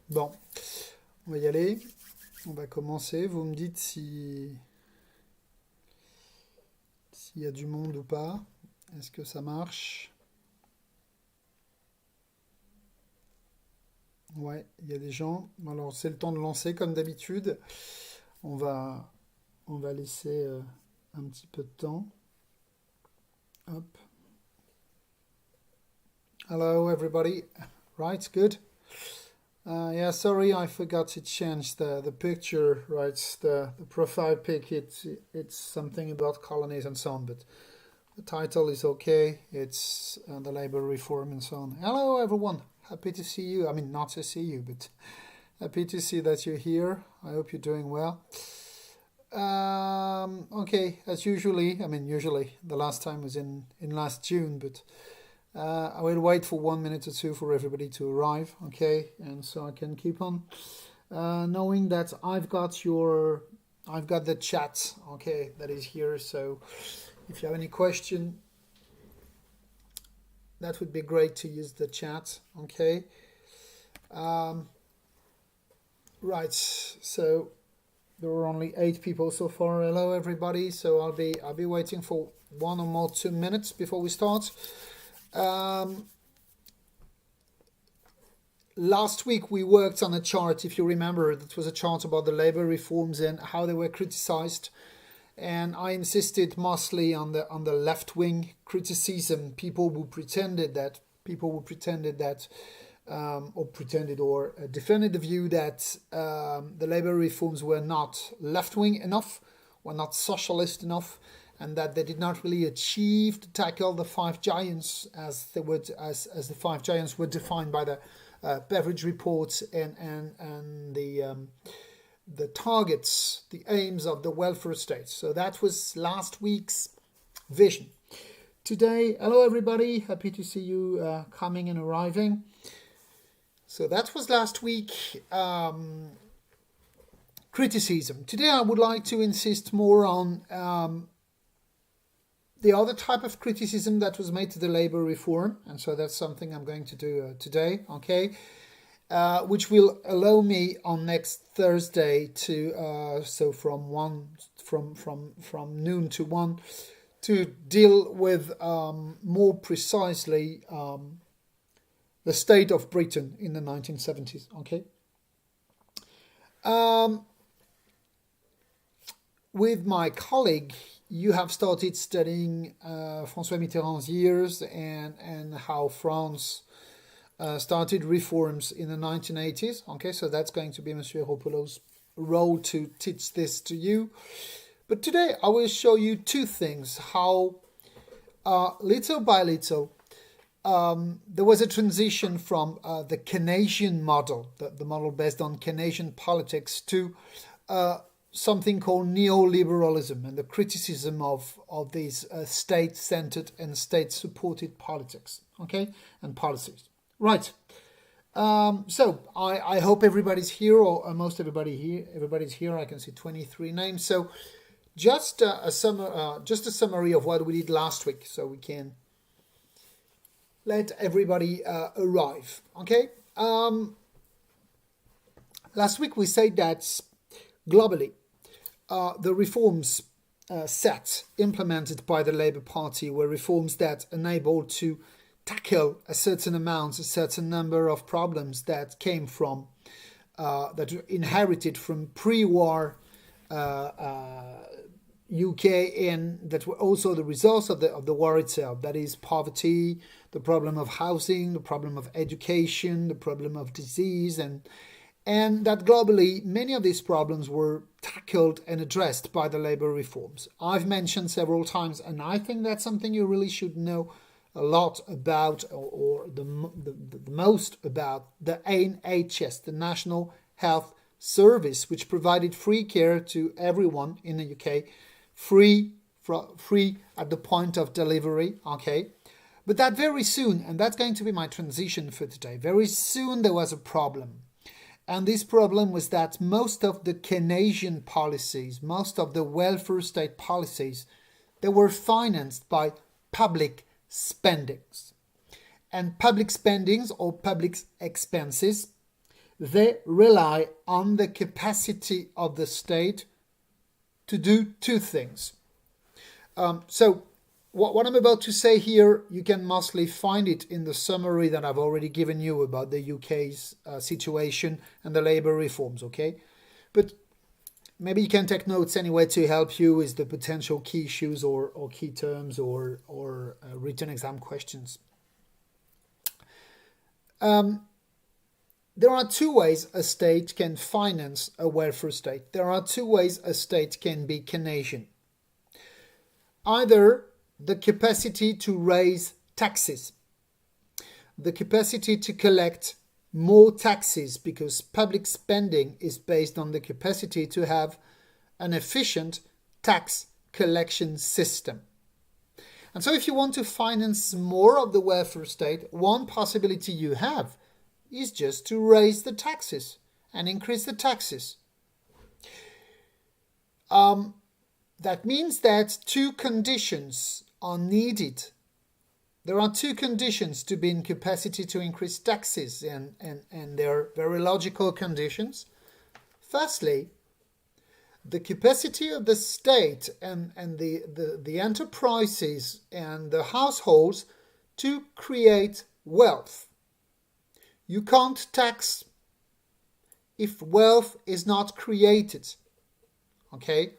Bon, on va y aller. On va commencer. Vous me dites s'il y a du monde ou pas. Est-ce que ça marche? Ouais, il y a des gens. Alors, c'est le temps de lancer comme d'habitude. On va, on va laisser un petit peu de temps. Hop. Hello, everybody. Right, good. Yeah, sorry, I forgot to change the picture. Right, the profile pic. It's something about colonies and so on, but the title is okay. It's the labor reform and so on. Hello, everyone. Happy to see you. I mean, not to see you, but happy to see that you're here. I hope you're doing well. Okay, as usually, the last time was in last June, but I will wait for 1 minute or two for everybody to arrive, okay? And so I can keep on knowing that I've got the chat, okay, that is here. So if you have any question, that would be great to use the chat, okay? Um, right, so there are only 8 people so far. Hello, everybody. So I'll be waiting for 1 or more 2 minutes before we start. Um, Last week we worked on a chart, if you remember, that was a chart about the labor reforms and how they were criticized. And I insisted mostly on the left wing criticism, people who pretended that or pretended or defended the view that the labor reforms were not left wing enough, were not socialist enough, and that they did not really achieve to tackle the five giants as the five giants were defined by the Beveridge reports and the targets, the aims of the welfare state. So that was last week's vision. Today, hello everybody, happy to see you coming and arriving. So that was last week. Criticism. Today I would like to insist more on the other type of criticism that was made to the labor reform, and so that's something I'm going to do today, okay? Which will allow me on next Thursday to so from noon to 1 to deal with more precisely the state of Britain in the 1970s, okay? With my colleague, you have started studying François Mitterrand's years and how France started reforms in the 1980s. Okay, so that's going to be Monsieur Ropolo's role to teach this to you. But today I will show you two things, how little by little there was a transition from the Keynesian model, the model based on Keynesian politics, to something called neoliberalism and the criticism of these state-centered and state-supported politics, okay, and policies. Right. So I hope everybody's here, or almost everybody's here. I can see 23 names. So just a summary of what we did last week, so we can let everybody arrive. Okay. Last week we said that globally, the reforms implemented by the Labour Party were reforms that enabled to tackle a certain number of problems that came from, that were inherited from pre-war UK, and that were also the results of the war itself. That is poverty, the problem of housing, the problem of education, the problem of disease, and that globally many of these problems were tackled and addressed by the labor reforms. I've mentioned several times, and I think that's something you really should know a lot about, or the most about, the NHS, the National Health Service, which provided free care to everyone in the UK, free at the point of delivery, okay? But that very soon, and that's going to be my transition for today, very soon there was a problem. And this problem was that most of the Keynesian policies, most of the welfare state policies, they were financed by public spendings. And public spendings or public expenses they rely on the capacity of the state to do two things. So what I'm about to say here, you can mostly find it in the summary that I've already given you about the UK's situation and the labour reforms, okay? But maybe you can take notes anyway to help you with the potential key issues or key terms or written exam questions. There are two ways a state can finance a welfare state. There are two ways a state can be Keynesian. Either the capacity to raise taxes, the capacity to collect more taxes because public spending is based on the capacity to have an efficient tax collection system. And so if you want to finance more of the welfare state, one possibility you have is just to raise the taxes and increase the taxes. That means that two conditions are needed. There are two conditions to be in capacity to increase taxes, and they're very logical conditions. Firstly, the capacity of the state and the enterprises and the households to create wealth. You can't tax if wealth is not created. Okay?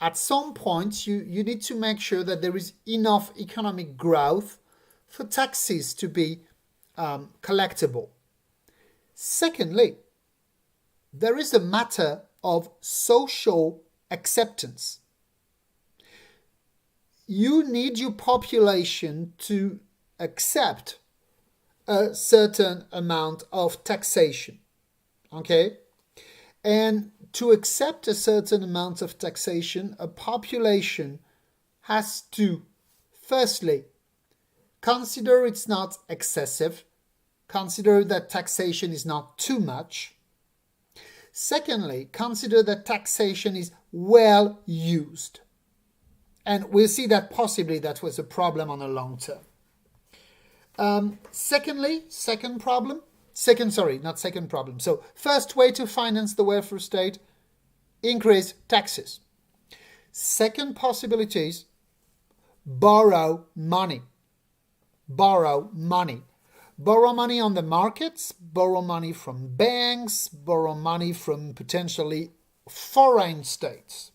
At some point, you need to make sure that there is enough economic growth for taxes to be collectible. Secondly, there is a matter of social acceptance. You need your population to accept a certain amount of taxation, okay? And to accept a certain amount of taxation, a population has to, firstly, consider it's not excessive, consider that taxation is not too much. Secondly, consider that taxation is well used. And we'll see that possibly that was a problem on the long term. So first way to finance the welfare state, increase taxes. Second possibility is borrow money. Borrow money on the markets, borrow money from banks, borrow money from potentially foreign states.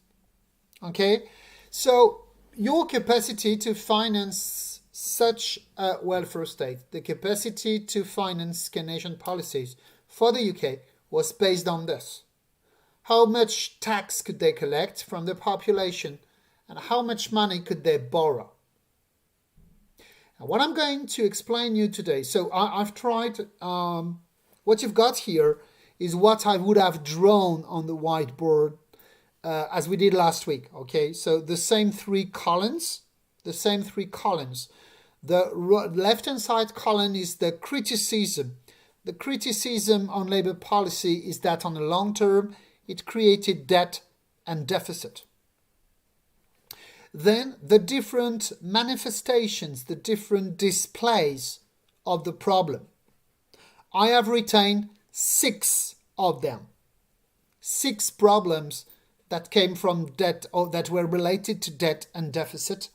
Okay? So your capacity to finance such a welfare state, the capacity to finance Keynesian policies for the UK was based on this. How much tax could they collect from the population and how much money could they borrow? And what I'm going to explain you today, so I've tried, what you've got here is what I would have drawn on the whiteboard as we did last week, okay? So the same three columns. The left-hand side column is the criticism. The criticism on Labour policy is that on the long term, it created debt and deficit. Then the different manifestations, the different displays of the problem. I have retained 6 of them. 6 problems that came from debt or that were related to debt and deficit.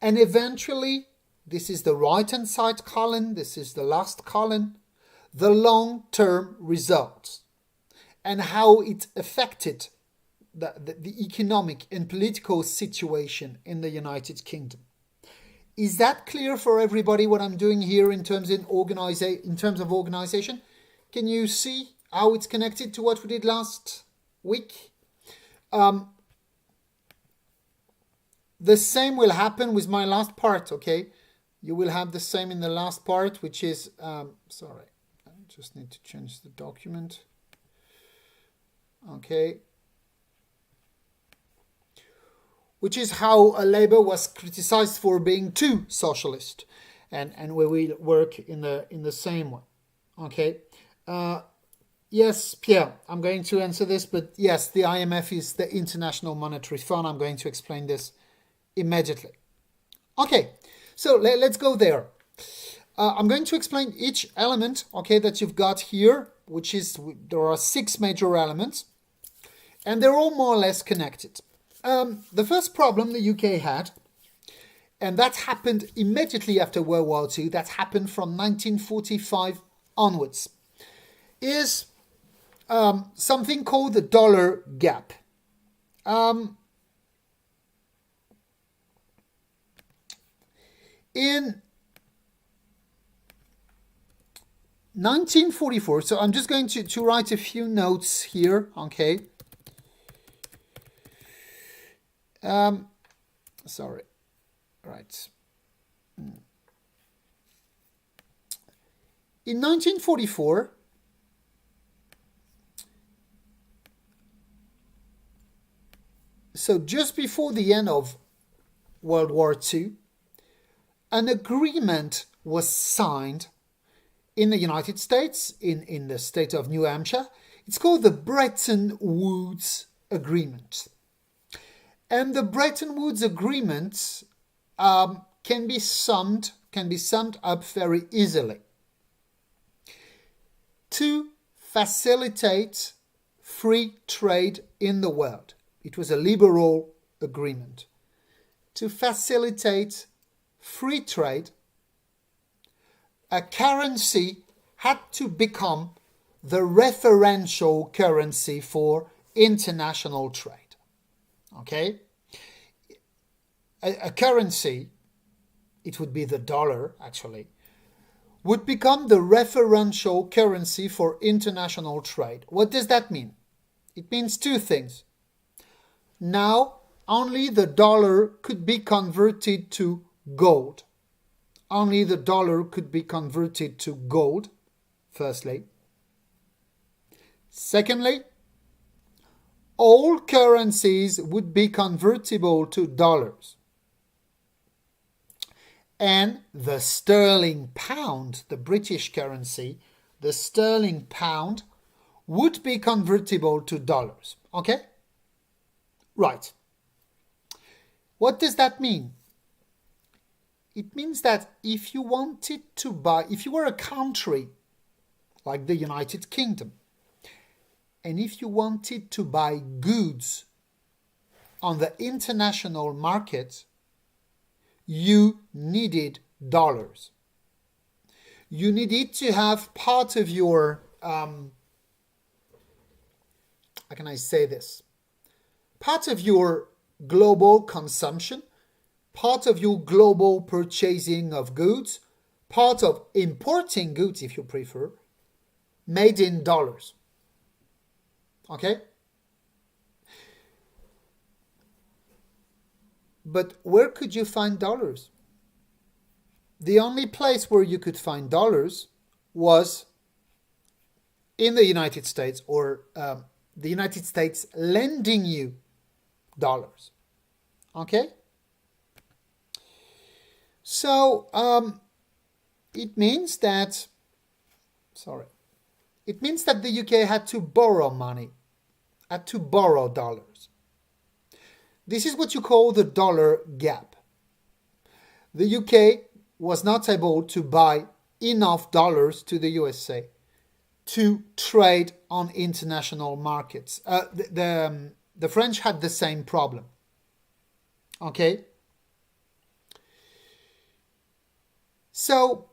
And eventually, this is the right-hand side column, this is the last column, the long-term results and how it affected the economic and political situation in the United Kingdom. Is that clear for everybody what I'm doing here in terms of organization? Can you see how it's connected to what we did last week? The same will happen with my last part, okay? You will have the same in the last part, which is, sorry, I just need to change the document. Okay. Which is how Labour was criticized for being too socialist, and we will work in the same way. Okay. Yes, Pierre, I'm going to answer this, but yes, the IMF is the International Monetary Fund. I'm going to explain this immediately. Okay, so let's go there. I'm going to explain each element, okay, that you've got here, which is, there are 6 major elements, and they're all more or less connected. The first problem the UK had, and that happened immediately after World War II, that happened from 1945 onwards, is something called the dollar gap. In 1944, so I'm just going to write a few notes here, okay? Sorry, right. In 1944, so just before the end of World War II, an agreement was signed in the United States, in the state of New Hampshire. It's called the Bretton Woods Agreement. And the Bretton Woods Agreement can be summed up very easily. To facilitate free trade in the world. It was a liberal agreement. To facilitate free trade, a currency had to become the referential currency for international trade. Okay? A currency, it would be the dollar actually, would become the referential currency for international trade. What does that mean? It means 2 things. Now, only the dollar could be converted to gold. Only the dollar could be converted to gold, firstly. Secondly, all currencies would be convertible to dollars. And the sterling pound, the British currency, the sterling pound would be convertible to dollars. Okay? Right. What does that mean? It means that if you wanted to buy, if you were a country like the United Kingdom, and if you wanted to buy goods on the international market, you needed dollars. You needed to have part of your, how can I say this? Part of your global consumption, part of your global purchasing of goods, part of importing goods, if you prefer, made in dollars. Okay? But where could you find dollars? The only place where you could find dollars was in the United States, or the United States lending you dollars. Okay? So it means that the UK had to borrow money, had to borrow dollars. This is what you call the dollar gap. The UK was not able to buy enough dollars to the USA to trade on international markets. The French had the same problem. Okay? So,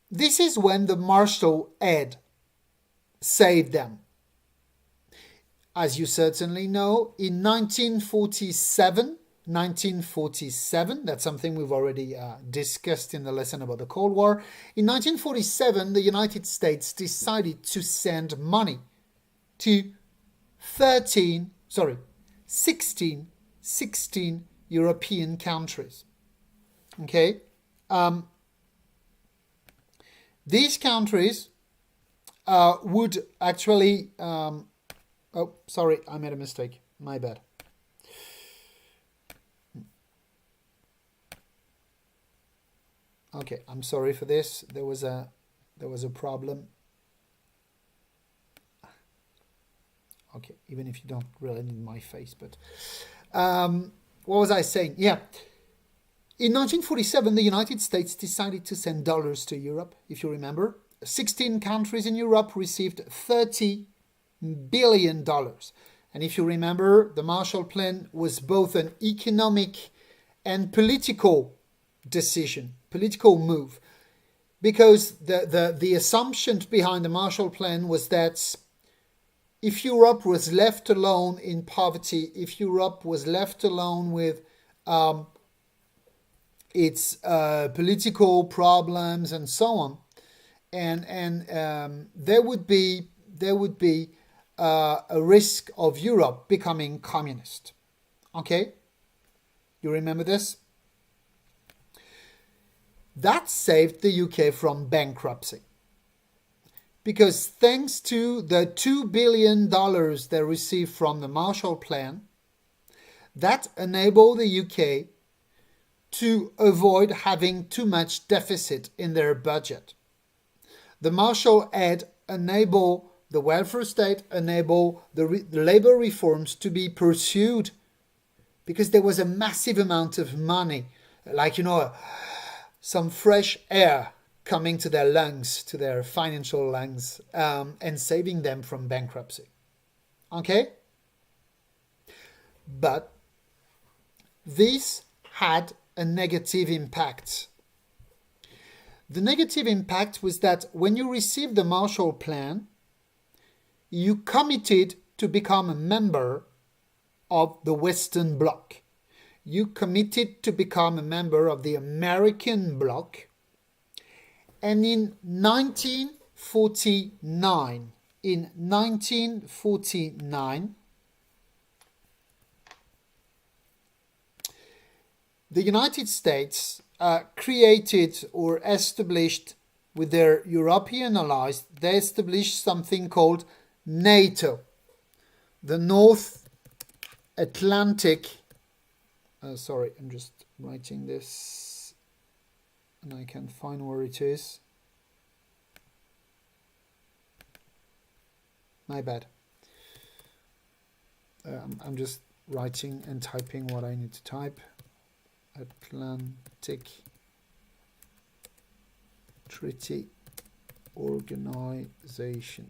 this is when the Marshall Aid saved them. As you certainly know, in 1947, that's something we've already discussed in the lesson about the Cold War. In 1947, the United States decided to send money to 16 European countries. Okay? These countries would actually... oh, sorry, I made a mistake. My bad. Okay, I'm sorry for this. There was a problem. Okay, even if you don't really need my face, but what was I saying? Yeah. In 1947, the United States decided to send dollars to Europe, if you remember. 16 countries in Europe received $30 billion. And if you remember, the Marshall Plan was both an economic and political decision, political move. Because the assumption behind the Marshall Plan was that if Europe was left alone in poverty, if Europe was left alone with its political problems and so on, and there would be a risk of Europe becoming communist. Okay, you remember this? That saved the UK from bankruptcy. Because thanks to the $2 billion they received from the Marshall Plan, that enabled the UK to avoid having too much deficit in their budget. The Marshall aid enabled the welfare state, enabled the labor reforms to be pursued because there was a massive amount of money, like, some fresh air coming to their lungs, to their financial lungs, and saving them from bankruptcy. Okay? But this had a negative impact. The negative impact was that when you received the Marshall Plan, you committed to become a member of the Western Bloc. You committed to become a member of the American Bloc. And in 1949, the United States created or established with their European allies, they established something called NATO, the North Atlantic. Sorry, I'm just writing this and I can find where it is. My bad. I'm just writing and typing what I need to type. Atlantic Treaty Organization.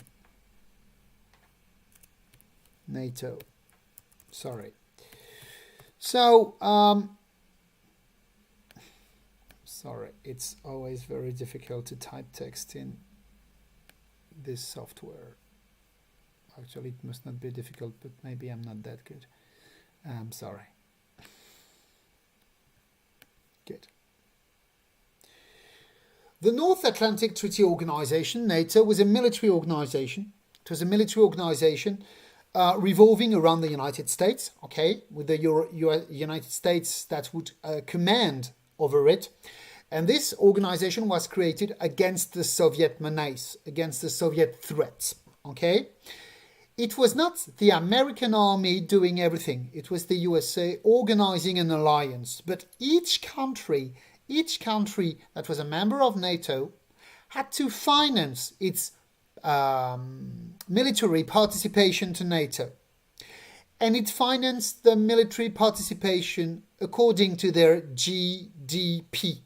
NATO. Sorry. So, sorry, it's always very difficult to type text in this software. Actually, it must not be difficult, but maybe I'm not that good. I'm sorry. Good. The North Atlantic Treaty Organization, NATO, was a military organization. It was a military organization revolving around the United States, okay, with the United States that would command over it. And this organization was created against the Soviet menace, against the Soviet threats, okay? It was not the American army doing everything. It was the USA organizing an alliance. But each country that was a member of NATO had to finance its military participation to NATO. And it financed the military participation according to their GDP.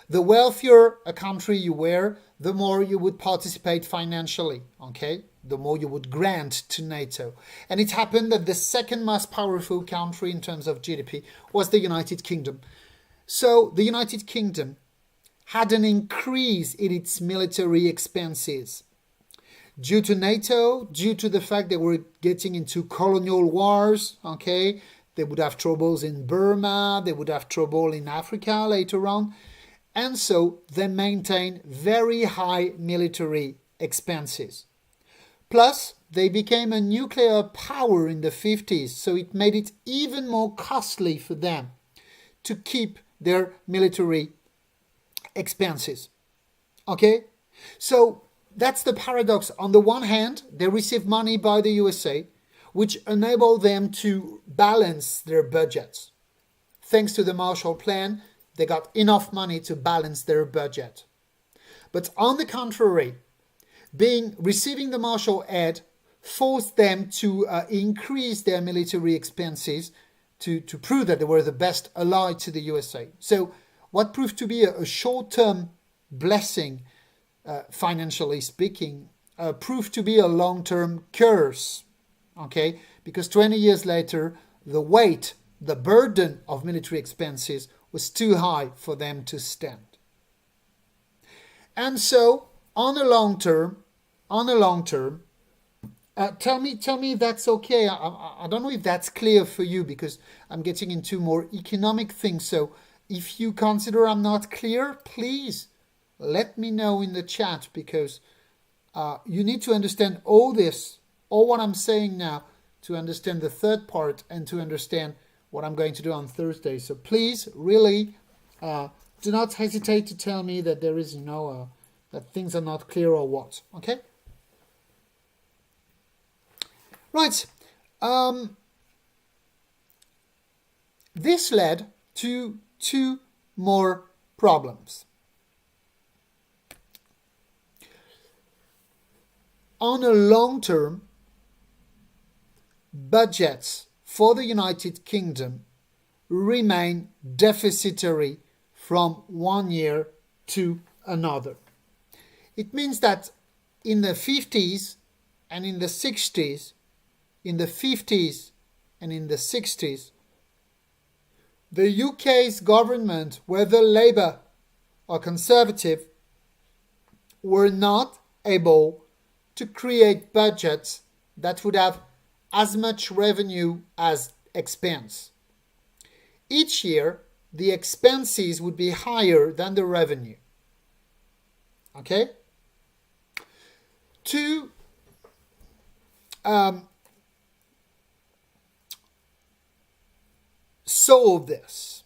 The wealthier a country you were, the more you would participate financially, okay? The more you would grant to NATO. And it happened that the second most powerful country in terms of GDP was the United Kingdom. So the United Kingdom had an increase in its military expenses due to NATO, due to the fact they were getting into colonial wars, okay? They would have troubles in Burma, they would have trouble in Africa later on. And so they maintained very high military expenses. Plus, they became a nuclear power in the 50s, so it made it even more costly for them to keep their military expenses. Okay? So that's the paradox. On the one hand, they received money by the USA, which enabled them to balance their budgets. Thanks to the Marshall Plan, they got enough money to balance their budget. But on the contrary, receiving the Marshall aid forced them to increase their military expenses to prove that they were the best ally to the USA. So what proved to be a short-term blessing, financially speaking, proved to be a long-term curse. Okay, because 20 years later, the weight, the burden of military expenses was too high for them to stand. And so, on a long term, tell me if that's okay. I don't know if that's clear for you, because I'm getting into more economic things. So if you consider I'm not clear, please let me know in the chat, because you need to understand all this, all what I'm saying now, to understand the third part and to understand what I'm going to do on Thursday. So please, really, do not hesitate to tell me that there is that things are not clear or what. Okay? Right. This led to two more problems. On a long term, budgets for the United Kingdom remain deficitary from one year to another. It means that in the 50s and in the 60s, the UK's government, whether Labour or Conservative, were not able to create budgets that would have as much revenue as expense. Each year, the expenses would be higher than the revenue. Okay? To solve this,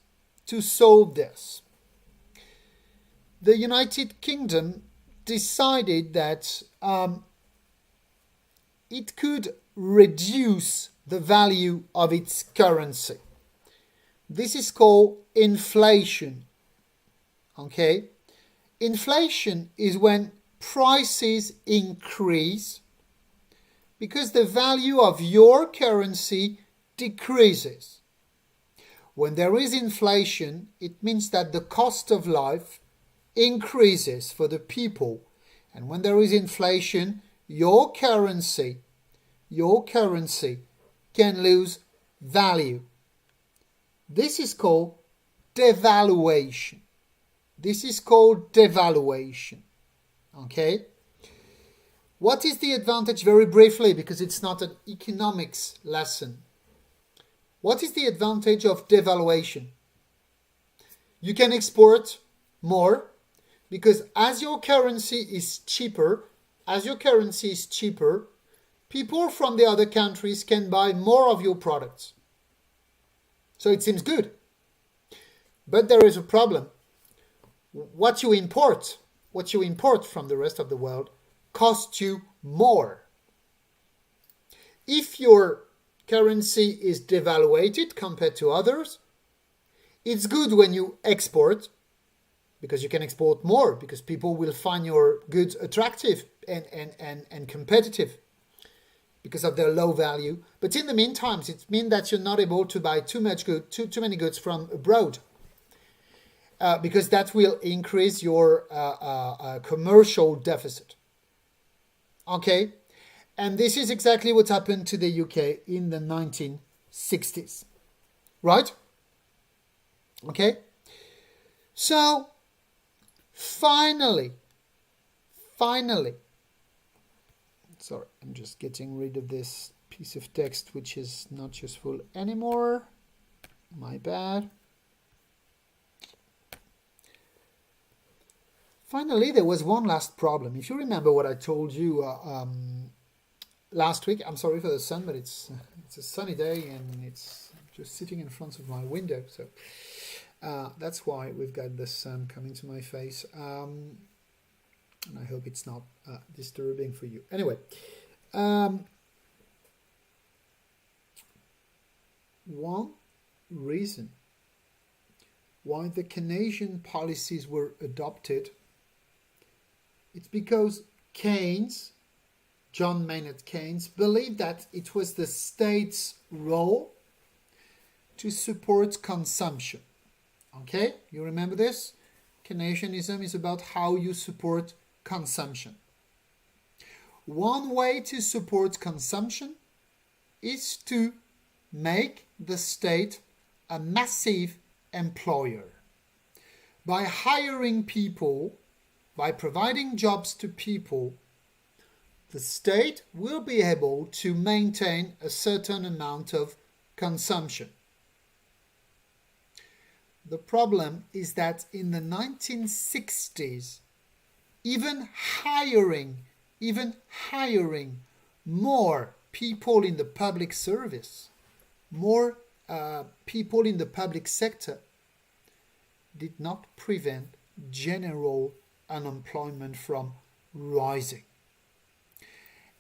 the United Kingdom decided that it could reduce the value of its currency. This is called inflation. Okay? Inflation is when prices increase because the value of your currency decreases. When there is inflation, it means that the cost of life increases for the people. And when there is inflation, your currency can lose value. This is called devaluation. Okay? What is the advantage, very briefly, because it's not an economics lesson. What is the advantage of devaluation? You can export more because as your currency is cheaper, people from the other countries can buy more of your products. So it seems good. But there is a problem. What you import from the rest of the world costs you more. If your currency is devaluated compared to others, it's good when you export, because you can export more, because people will find your goods attractive and competitive because of their low value. But in the meantime, it means that you're not able to buy too many goods from abroad, because that will increase your commercial deficit. Okay? And this is exactly what happened to the UK in the 1960s. Right? Okay? So, finally, sorry, I'm just getting rid of this piece of text which is not useful anymore. My bad. Finally, there was one last problem. If you remember what I told you last week, I'm sorry for the sun, but it's a sunny day and it's just sitting in front of my window. So that's why we've got the sun coming to my face. And I hope it's not disturbing for you. Anyway, one reason why the Keynesian policies were adopted, it's because John Maynard Keynes, believed that it was the state's role to support consumption. Okay, you remember this? Keynesianism is about how you support consumption. One way to support consumption is to make the state a massive employer. By hiring people, by providing jobs to people, the state will be able to maintain a certain amount of consumption. The problem is that in the 1960s, even hiring more people in the public service, more people in the public sector, did not prevent general unemployment from rising.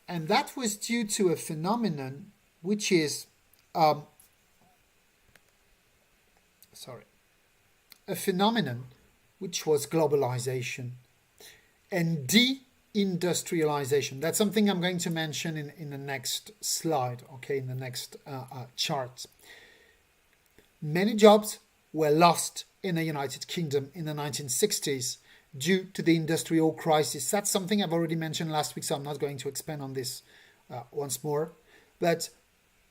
And that was due to a phenomenon which is a phenomenon which was globalization and deindustrialization. That's something I'm going to mention in the next slide, okay, in the next chart. Many jobs were lost in the United Kingdom in the 1960s due to the industrial crisis. That's something I've already mentioned last week, so I'm not going to expand on this once more. But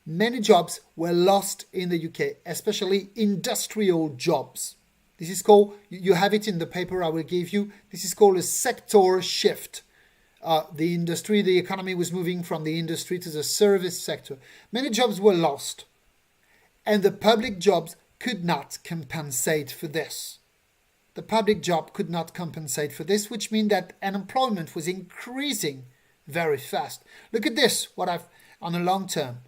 many jobs were lost in the UK, especially industrial jobs. This is called, you have it in the paper I will give you, this is called a sector shift. The economy was moving from the industry to the service sector. Many jobs were lost, and the public jobs could not compensate for this. The public job could not compensate for this, which means that unemployment was increasing very fast. Look at this, on a long term.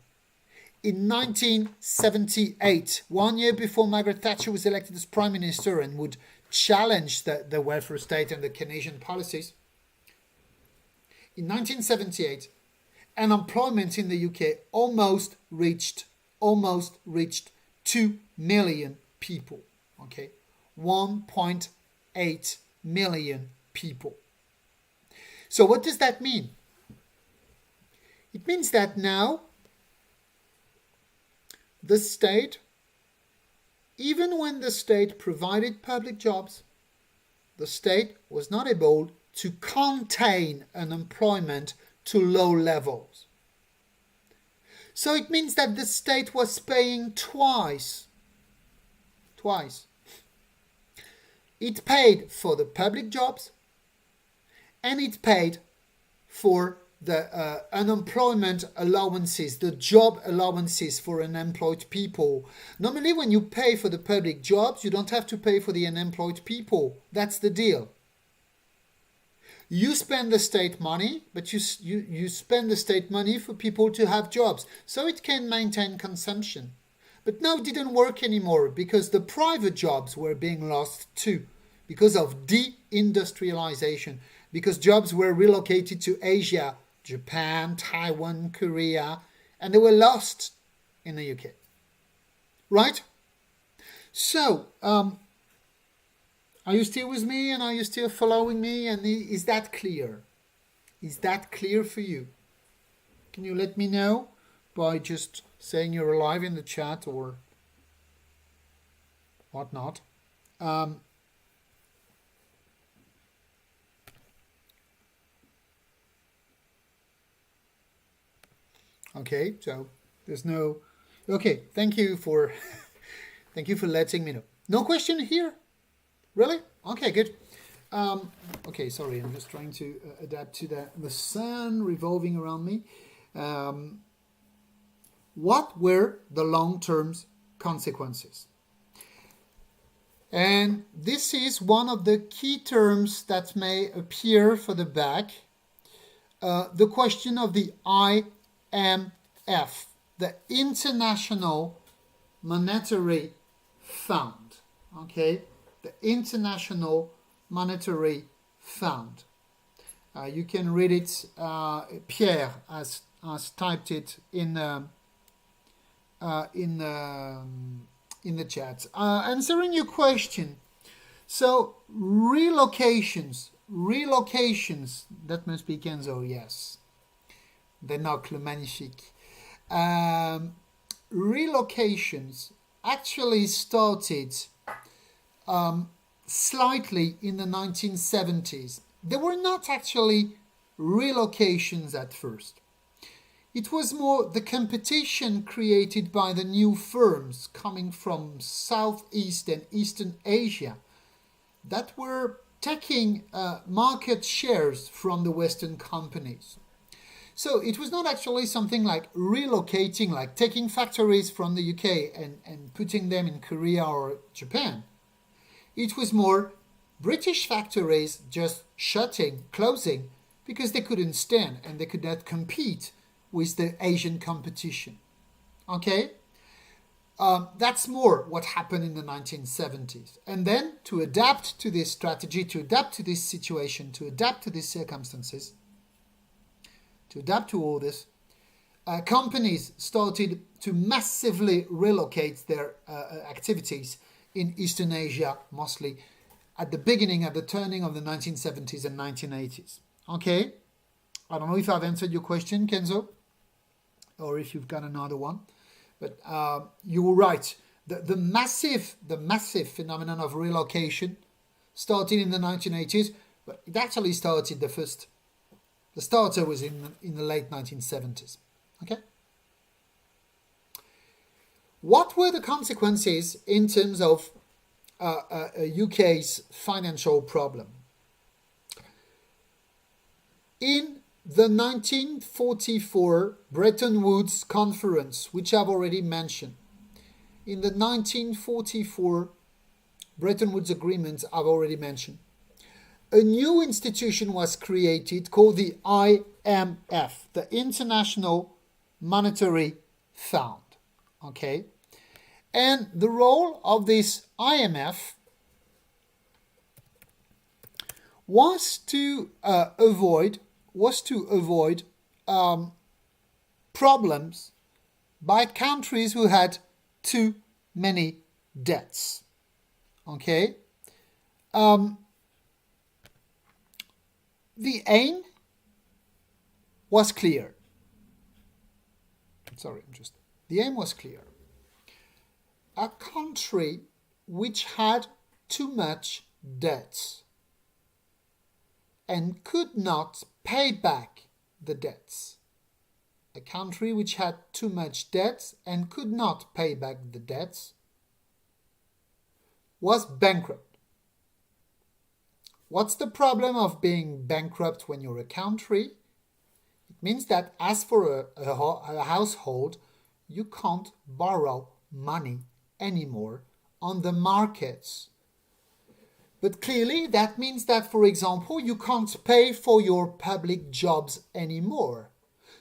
In 1978, 1 year before Margaret Thatcher was elected as Prime Minister and would challenge the welfare state and the Keynesian policies, in 1978, unemployment in the UK almost reached 2 million people. Okay, 1.8 million people. So what does that mean? It means that now the state, even when the state provided public jobs, the state was not able to contain unemployment to low levels. So it means that the state was paying twice. It paid for the public jobs and it paid for the unemployment allowances, the job allowances for unemployed people. Normally when you pay for the public jobs, you don't have to pay for the unemployed people. That's the deal. You spend the state money, but you spend the state money for people to have jobs, so it can maintain consumption. But now it didn't work anymore because the private jobs were being lost too, because of deindustrialization, because jobs were relocated to Asia, Japan, Taiwan, Korea, and they were lost in the UK. Right? So, are you still with me and are you still following me? And is that clear? Is that clear for you? Can you let me know by just saying you're alive in the chat or whatnot? Okay, so there's no... Okay, thank you for thank you for letting me know. No question here? Really? Okay, good. Okay, sorry, I'm just trying to adapt to the sun revolving around me. What were the long-term consequences? And this is one of the key terms that may appear for the back. The question of the IMF, the International Monetary Fund. Okay, the International Monetary Fund. You can read it. Pierre has typed it in the chat. Answering your question. So relocations. That must be Kenzo. Yes. Denocle magnifique. Relocations actually started slightly in the 1970s. There were not actually relocations at first. It was more the competition created by the new firms coming from Southeast and Eastern Asia that were taking market shares from the Western companies. So it was not actually something like relocating, like taking factories from the UK and putting them in Korea or Japan. It was more British factories just shutting, closing, because they couldn't stand and they could not compete with the Asian competition. Okay? That's more what happened in the 1970s. And then to adapt to this strategy, to adapt to this situation, to adapt to these circumstances, to adapt to all this, companies started to massively relocate their activities in Eastern Asia, mostly at the beginning, at the turning of the 1970s and 1980s. Okay? I don't know if I've answered your question, Kenzo, or if you've got another one. But you were right. The massive phenomenon of relocation started in the 1980s, but it actually started the starter was in the late 1970s. Okay? What were the consequences in terms of UK's financial problem? In the 1944 Bretton Woods Conference, which I've already mentioned, in the 1944 Bretton Woods Agreement I've already mentioned, a new institution was created called the IMF, the International Monetary Fund. Okay? And the role of this IMF was to avoid problems by countries who had too many debts. Okay? The aim was clear. The aim was clear. A country which had too much debts and could not pay back the debts. A country which had too much debts and could not pay back the debts was bankrupt. What's the problem of being bankrupt when you're a country? It means that as for a household, you can't borrow money anymore on the markets. But clearly that means that, for example, you can't pay for your public jobs anymore.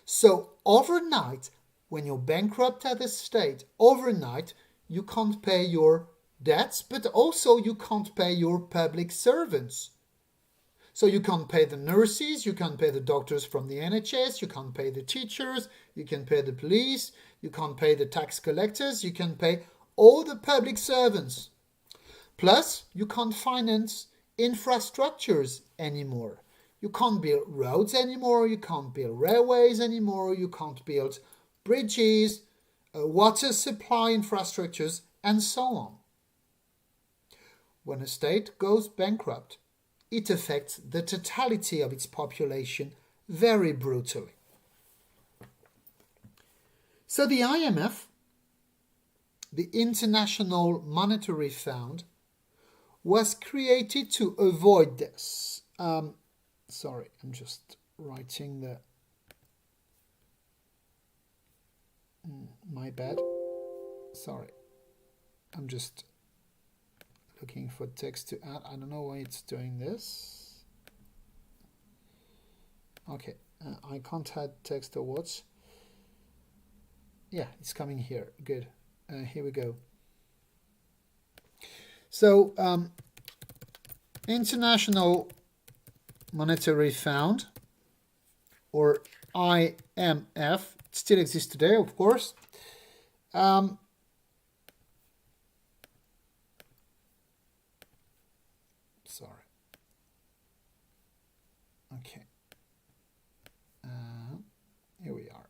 So overnight, when you're bankrupt at a state, overnight you can't pay your debts, but also you can't pay your public servants. So you can't pay the nurses, you can't pay the doctors from the NHS, you can't pay the teachers, you can't pay the police, you can't pay the tax collectors, you can't pay all the public servants. Plus, you can't finance infrastructures anymore. You can't build roads anymore, you can't build railways anymore, you can't build bridges, water supply infrastructures, and so on. When a state goes bankrupt, it affects the totality of its population very brutally. So the IMF, the International Monetary Fund, was created to avoid this. Sorry, I'm just writing the... my bad. Sorry. I'm just looking for text to add. I don't know why it's doing this. Okay, I can't add text or words. Yeah, it's coming here. Good. Here we go. So, International Monetary Fund, or IMF, it still exists today, of course. Sorry. Okay. Here we are.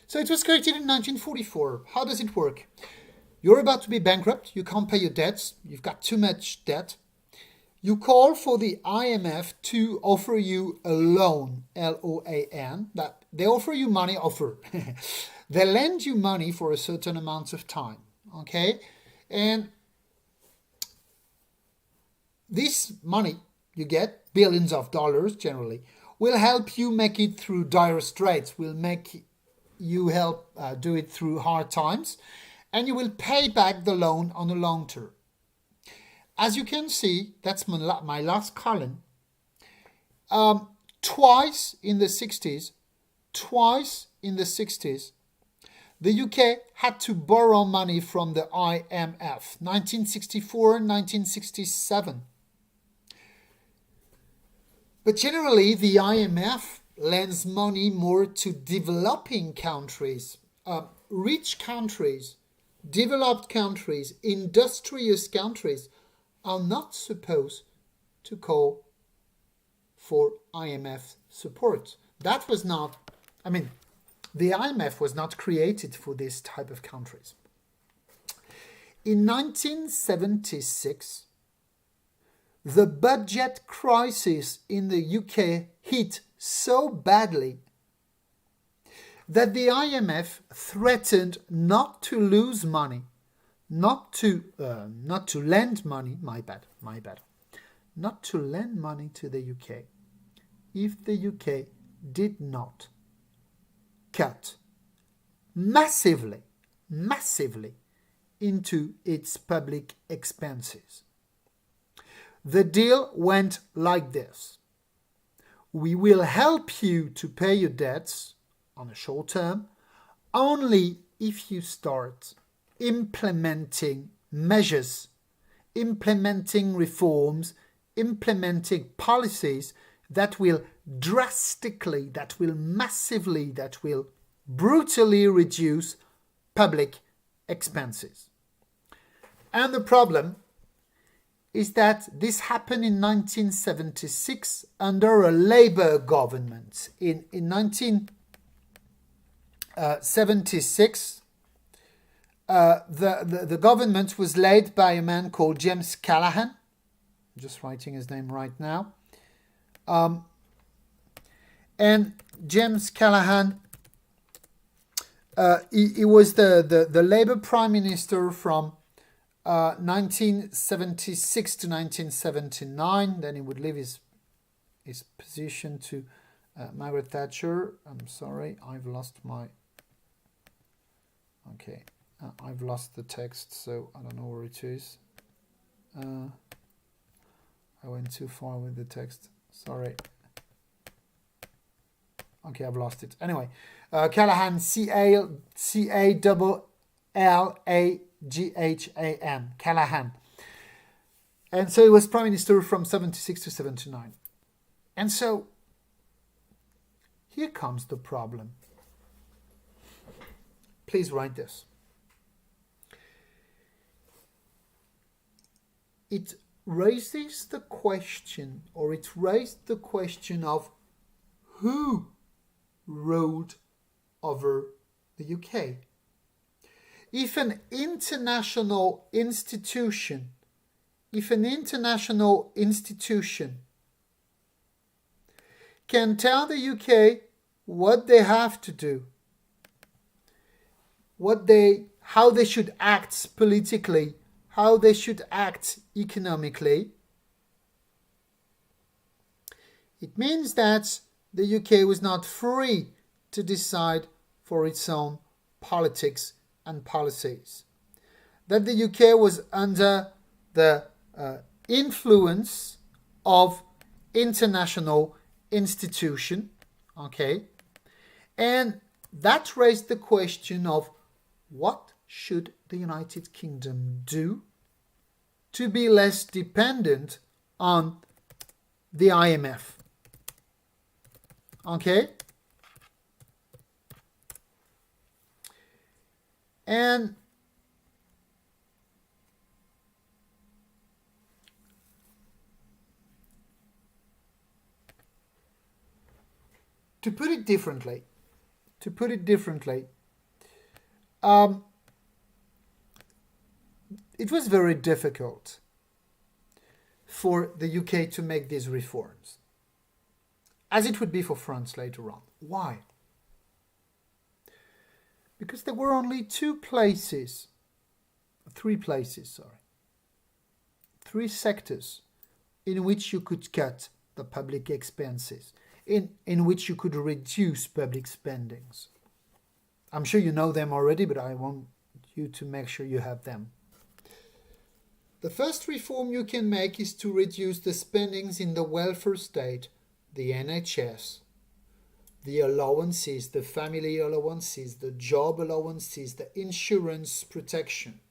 So it was created in 1944. How does it work? You're about to be bankrupt. You can't pay your debts. You've got too much debt. You call for the IMF to offer you a loan, LOAN. That they offer you money, They lend you money for a certain amount of time, okay? And this money you get, billions of dollars generally, will help you make it through dire straits, will make you help do it through hard times, and you will pay back the loan on the long term. As you can see, that's my last column. Twice in the 60s, the UK had to borrow money from the IMF, 1964 and 1967. But generally, the IMF lends money more to developing countries, rich countries, developed countries, industrious countries are not supposed to call for IMF support. That was not, the IMF was not created for this type of countries. In 1976, the budget crisis in the UK hit so badly that the IMF threatened not to lose money, not to lend money, not to lend money to the UK if the UK did not cut massively into its public expenses. The deal went like this. We will help you to pay your debts on a short term only if you start implementing measures, implementing reforms, implementing policies that will drastically, that will massively, that will brutally reduce public expenses. And the problem is that this happened in 1976 under a Labour government. In 1976, the government was led by a man called James Callaghan. I'm just writing his name right now. And James Callaghan, he was the Labour Prime Minister from 1976 to 1979. Then he would leave his position to Margaret Thatcher. I'm sorry, I've lost my... Okay, I've lost the text, so I don't know where it is. I went too far with the text. Sorry. Okay, I've lost it. Anyway, Callaghan, C-A-L-L-A-G-H-A-N, Callaghan. And so he was Prime Minister from 76 to 79. And so, here comes the problem. Please write this. It raised the question of who ruled over the UK. If an international institution can tell the UK what they have to do, how they should act politically, how they should act economically, it means that the UK was not free to decide for its own politics and policies. That the UK was under the influence of international institution, okay? And that raised the question of what should the United Kingdom do to be less dependent on the IMF. Okay? And to put it differently, It was very difficult for the UK to make these reforms, as it would be for France later on. Why? Because there were only three sectors in which you could cut the public expenses, in which you could reduce public spendings. I'm sure you know them already, but I want you to make sure you have them. The first reform you can make is to reduce the spendings in the welfare state, the NHS, the allowances, the family allowances, the job allowances, the insurance protection.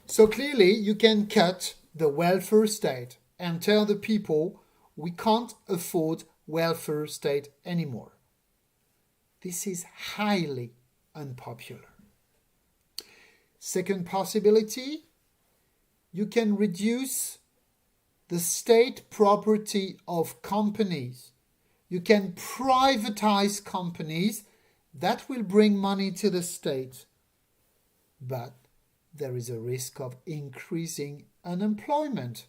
So clearly you can cut the welfare state and tell the people we can't afford welfare state anymore. This is highly unpopular. Second possibility, you can reduce the state property of companies. You can privatize companies. That will bring money to the state. But there is a risk of increasing unemployment,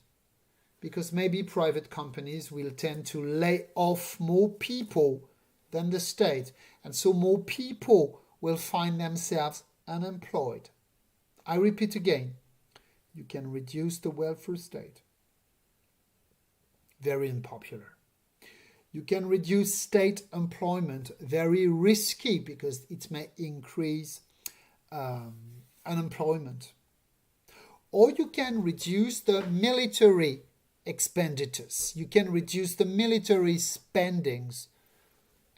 because maybe private companies will tend to lay off more people than the state, and so more people will find themselves unemployed. I repeat again, you can reduce the welfare state. Very unpopular. You can reduce state employment, very risky because it may increase unemployment. Or you can reduce the military expenditures. You can reduce the military spendings.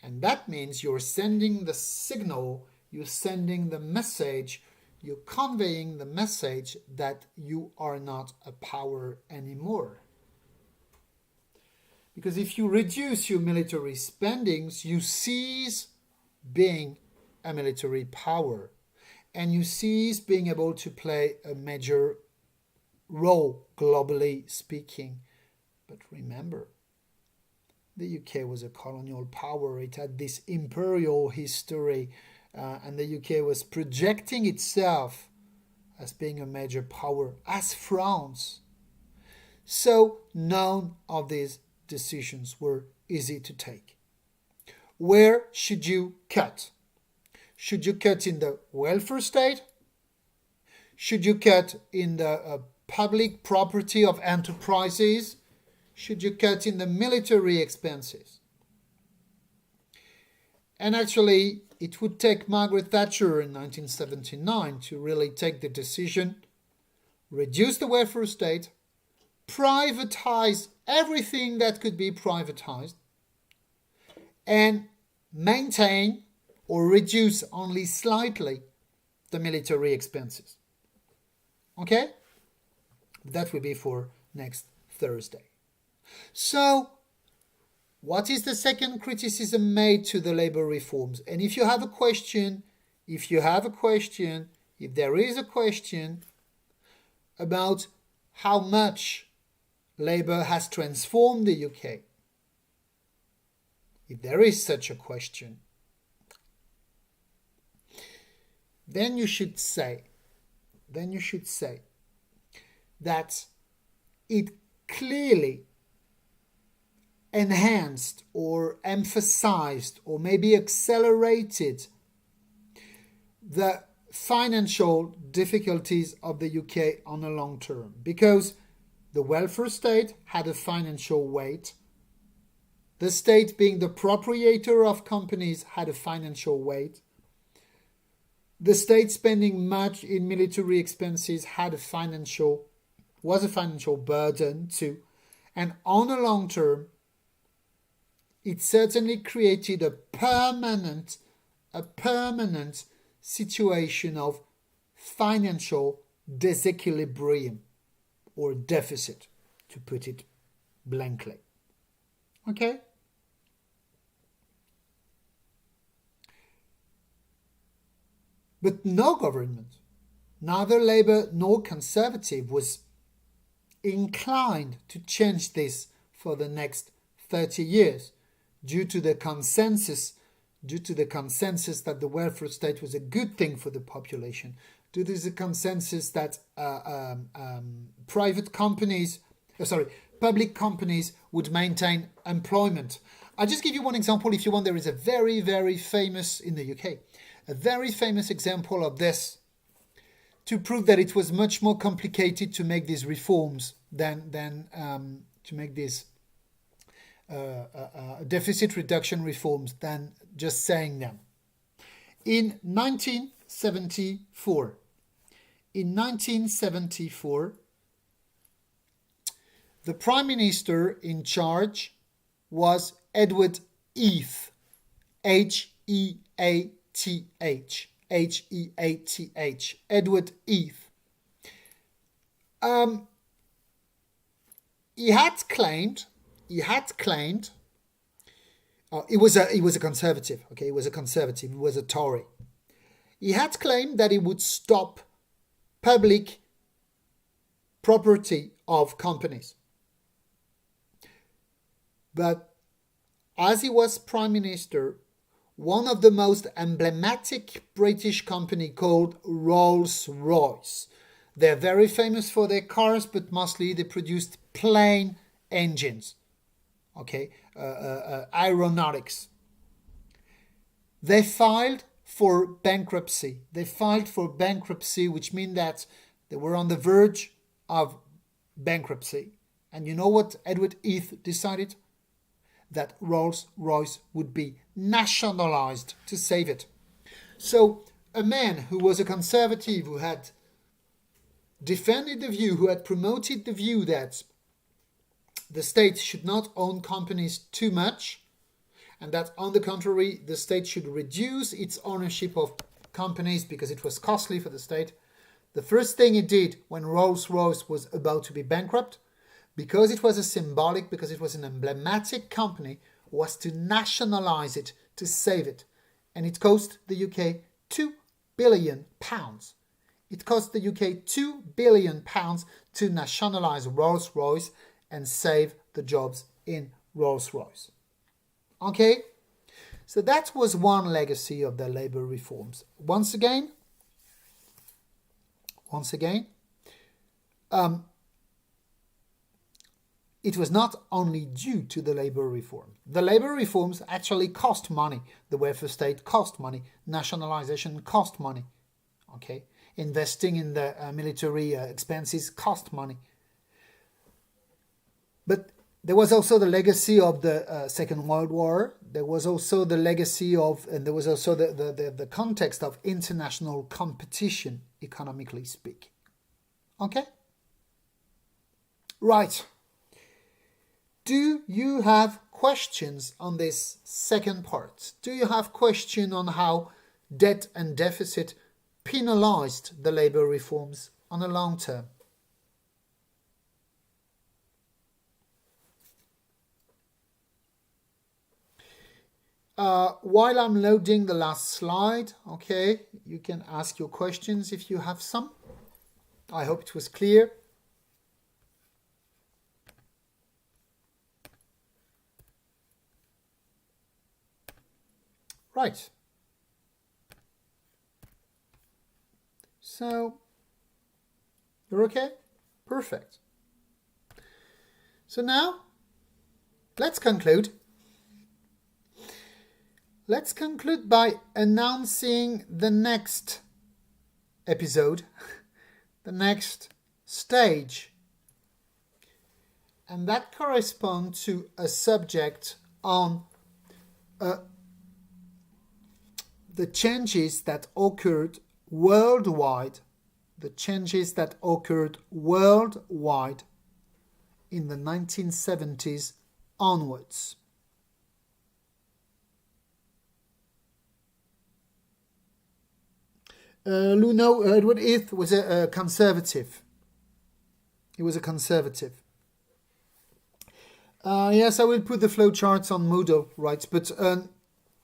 And that means you're sending the signal, you're sending the message, you're conveying the message that you are not a power anymore. Because if you reduce your military spendings, you cease being a military power. And you cease being able to play a major role, globally speaking. But remember, the UK was a colonial power. It had this imperial history, and the UK was projecting itself as being a major power, as France. So none of these decisions were easy to take. Where should you cut? Should you cut in the welfare state? Should you cut in the public property of enterprises? Should you cut in the military expenses? And actually, it would take Margaret Thatcher in 1979 to really take the decision, reduce the welfare state, privatize everything that could be privatized, and maintain or reduce only slightly the military expenses. Okay? That will be for next Thursday. So, what is the second criticism made to the Labour reforms? And if there is a question about how much Labour has transformed the UK, if there is such a question, then you should say that it clearly enhanced or emphasized or maybe accelerated the financial difficulties of the UK on the long term, because the welfare state had a financial weight. The state, being the proprietor of companies, had a financial weight. The state spending much in military expenses was a financial burden too. And on the long term, it certainly created a permanent situation of financial disequilibrium or deficit, to put it blankly. Okay? But no government, neither Labour nor Conservative, was inclined to change this for the next 30 years due to the consensus, due to the consensus that the welfare state was a good thing for the population, due to the consensus that public companies would maintain employment. I'll just give you one example if you want. There is a very, very famous, in the UK, a very famous example of this to prove that it was much more complicated to make these reforms than to make these deficit reduction reforms than just saying them. In 1974, the Prime Minister in charge was Edward Heath, Heath, Edward Heath. He had claimed he was a conservative. Okay, he was a conservative. He was a Tory. He had claimed that he would stop public property of companies. But as he was Prime Minister, one of the most emblematic British company called Rolls-Royce. They're very famous for their cars, but mostly they produced plane engines. Okay, aeronautics. They filed for bankruptcy. Which means that they were on the verge of bankruptcy. And you know what Edward Heath decided? That Rolls-Royce would be nationalized to save it. So a man who was a conservative, who had defended the view, who had promoted the view that the state should not own companies too much, and that on the contrary, the state should reduce its ownership of companies because it was costly for the state. The first thing he did when Rolls-Royce was about to be bankrupt, because it was an emblematic company, was to nationalize it, to save it. And it cost the UK £2 billion. It cost the UK £2 billion to nationalize Rolls-Royce and save the jobs in Rolls-Royce. Okay? So that was one legacy of the labour reforms. Once again, it was not only due to the labour reform. The labour reforms actually cost money. The welfare state cost money. Nationalisation cost money. Okay, investing in the military expenses cost money. But there was also the legacy of the Second World War. There was also the legacy of, and there was also the context of international competition, economically speaking. Okay? Right. Do you have questions on this second part? Do you have questions on how debt and deficit penalized the labour reforms on the long term? While I'm loading the last slide, okay, you can ask your questions if you have some. I hope it was clear. Right. So, you're okay? Perfect. So now, let's conclude. Let's conclude by announcing the next episode, the next stage. And that corresponds to a subject on the changes that occurred worldwide, in the 1970s onwards. Edward Heath was a conservative. He was a conservative. Yes, I will put the flowcharts on Moodle, right? But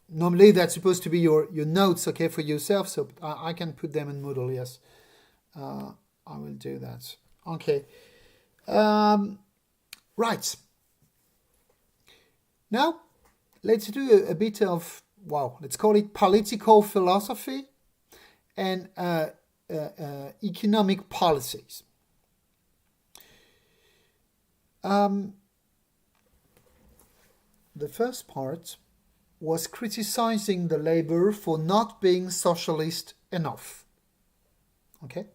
normally that's supposed to be your notes, okay, for yourself. So I can put them in Moodle, yes. I will do that. Okay. Right. Now, let's do a bit of let's call it political philosophy and economic policies. The first part was criticizing the labor for not being socialist enough. Okay?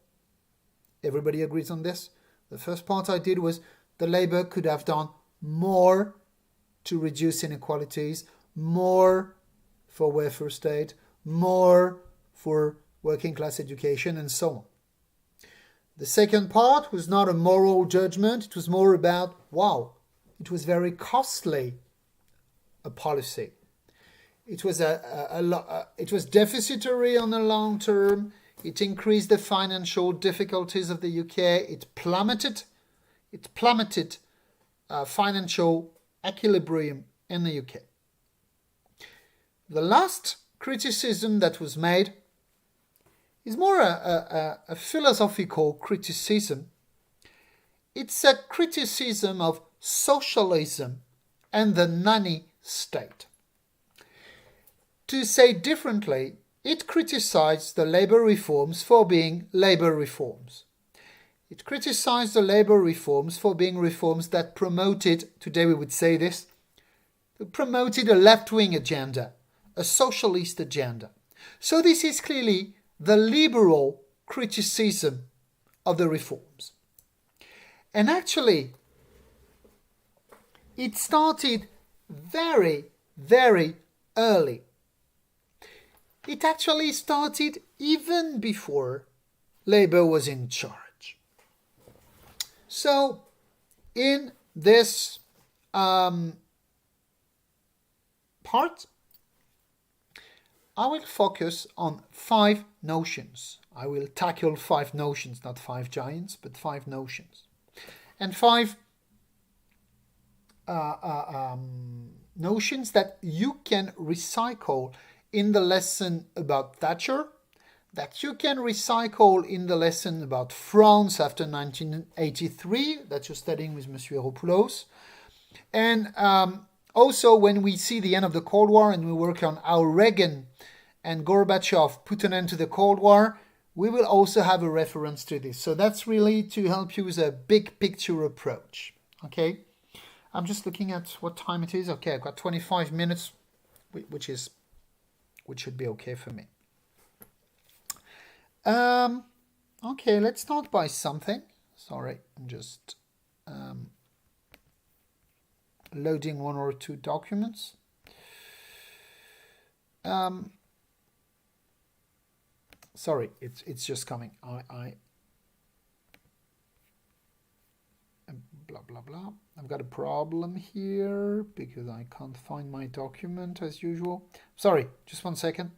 Everybody agrees on this? The first part I did was the labor could have done more to reduce inequalities, more for welfare state, more for working class education, and so on. The second part was not a moral judgment. It was more about, it was very costly, a policy. It was it was deficitary on the long term. It increased the financial difficulties of the UK. It plummeted financial equilibrium in the UK. The last criticism that was made is more a philosophical criticism. It's a criticism of socialism and the nanny state. To say differently, it criticized the labor reforms for being labor reforms. It criticized the labor reforms for being reforms that promoted, today we would say this, promoted a left-wing agenda, a socialist agenda. So this is clearly the liberal criticism of the reforms. And actually, it started very, very early. It actually started even before Labour was in charge. So, in this part, I will focus on 5 notions. I will tackle 5 notions, not 5 giants, but 5 notions. And 5 notions that you can recycle in the lesson about Thatcher, that you can recycle in the lesson about France after 1983, that you're studying with Monsieur Heropoulos. And also when we see the end of the Cold War and we work on how Reagan and Gorbachev put an end to the Cold War, we will also have a reference to this. So that's really to help you with a big picture approach. Okay? I'm just looking at what time it is. Okay, I've got 25 minutes, which should be okay for me. Okay, let's start by something. Sorry, I'm just loading 1 or 2 documents. Sorry, it's just coming. Blah blah blah. I've got a problem here because I can't find my document as usual. Sorry, just 1 second.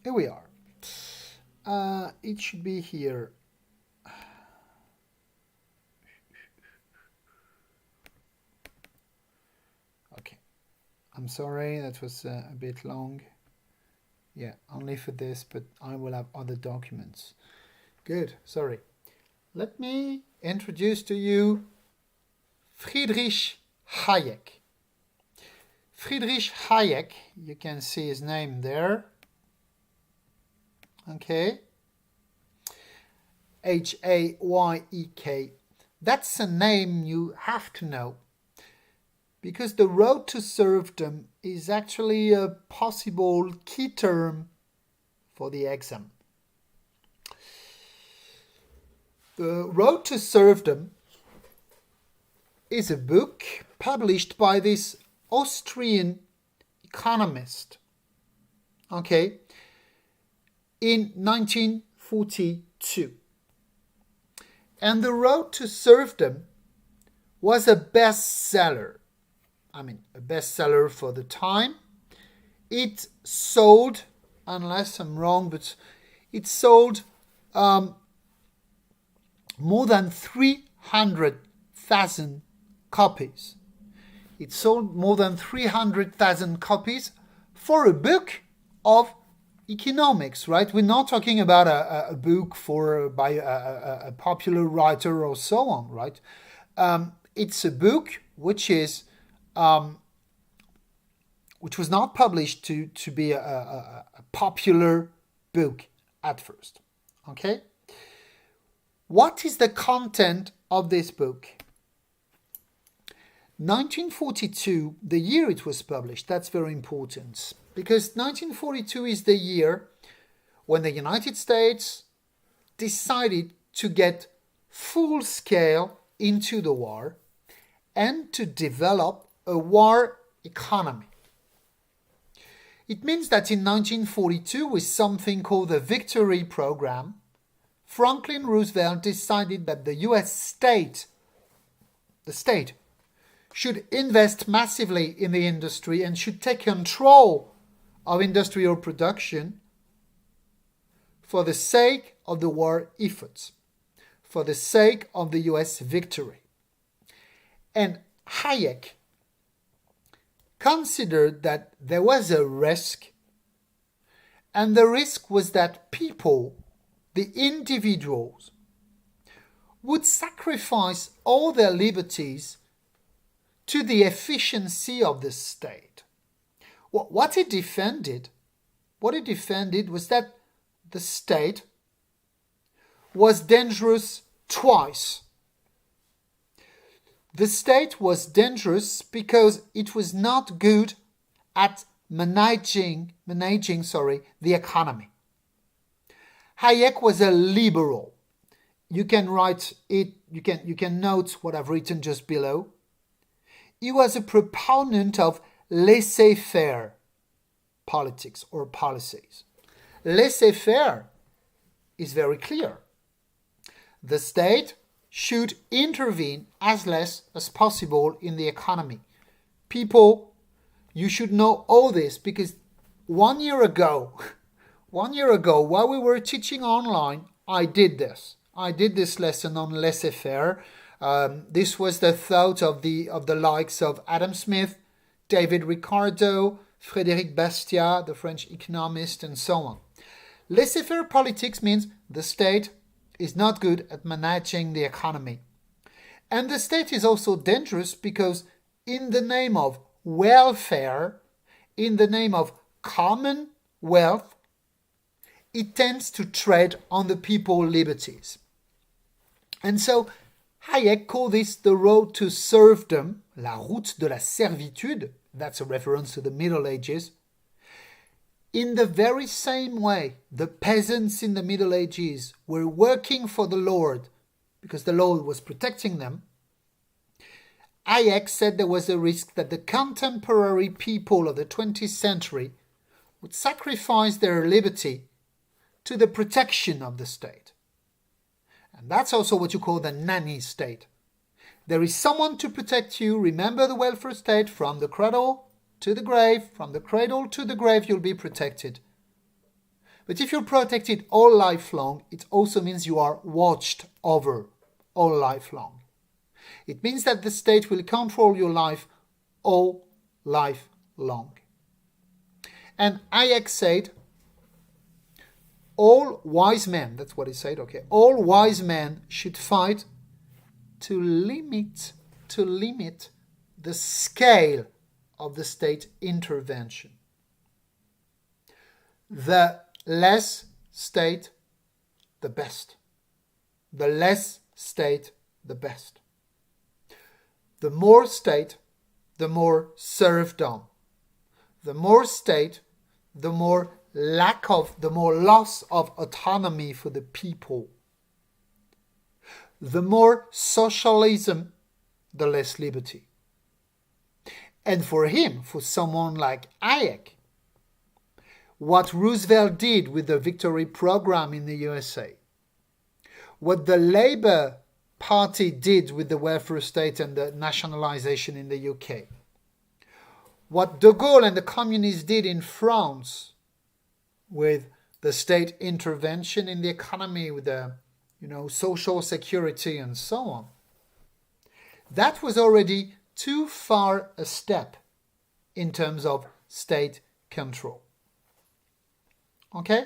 Here we are. It should be here. Okay. I'm sorry, that was a bit long. Yeah, only for this, but I will have other documents. Good, sorry. Let me introduce to you Friedrich Hayek. Friedrich Hayek, you can see his name there. Okay. Hayek. That's a name you have to know, because the road to serfdom is actually a possible key term for the exam. The Road to Serfdom is a book published by this Austrian economist, okay, in 1942. And The Road to Serfdom was a bestseller. I mean, a bestseller for the time. It sold, unless I'm wrong, but it sold more than 300,000 copies. It sold more than 300,000 copies for a book of economics, right? We're not talking about a book by a popular writer or so on, right? It's a book which was not published to be a popular book at first. Okay? What is the content of this book? 1942, the year it was published, that's very important. Because 1942 is the year when the United States decided to get full scale into the war and to develop a war economy. It means that in 1942, with something called the Victory Program, Franklin Roosevelt decided that the US state, should invest massively in the industry and should take control of industrial production for the sake of the war efforts, for the sake of the US victory. And Hayek considered that there was a risk, and the risk was that people, the individuals, would sacrifice all their liberties to the efficiency of the state. What he defended was that the state was dangerous twice. The state was dangerous because it was not good at managing the economy. Hayek was a liberal. You can write it, you can note what I've written just below. He was a proponent of laissez-faire politics or policies. Laissez-faire is very clear. The state should intervene as less as possible in the economy. People, you should know all this because 1 year ago, while we were teaching online, I did this. I did this lesson on laissez-faire. This was the thought of the likes of Adam Smith, David Ricardo, Frédéric Bastiat, the French economist, and so on. Laissez-faire politics means the state is not good at managing the economy. And the state is also dangerous because in the name of welfare, in the name of common wealth, it tends to tread on the people's liberties. And so Hayek called this the road to serfdom, la route de la servitude. That's a reference to the Middle Ages. In the very same way, the peasants in the Middle Ages were working for the Lord because the Lord was protecting them. Hayek said there was a risk that the contemporary people of the 20th century would sacrifice their liberty to the protection of the state. And that's also what you call the nanny state. There is someone to protect you. Remember the welfare state, from the cradle to the grave. From the cradle to the grave, you'll be protected. But if you're protected all life long, it also means you are watched over all life long. It means that the state will control your life all life long. And Hayek said, all wise men, that's what he said, okay, all wise men should fight to limit the scale of the state intervention. The less state, the best. The less state, the best. The more state, the more serfdom. The more state, the more loss of autonomy for the people. The more socialism, the less liberty. And for someone like Hayek, what Roosevelt did with the Victory Program in the USA, what the Labour Party did with the welfare state and the nationalization in the UK, what de Gaulle and the communists did in France with the state intervention in the economy, with the social security and so on, that was already too far a step in terms of state control. Okay?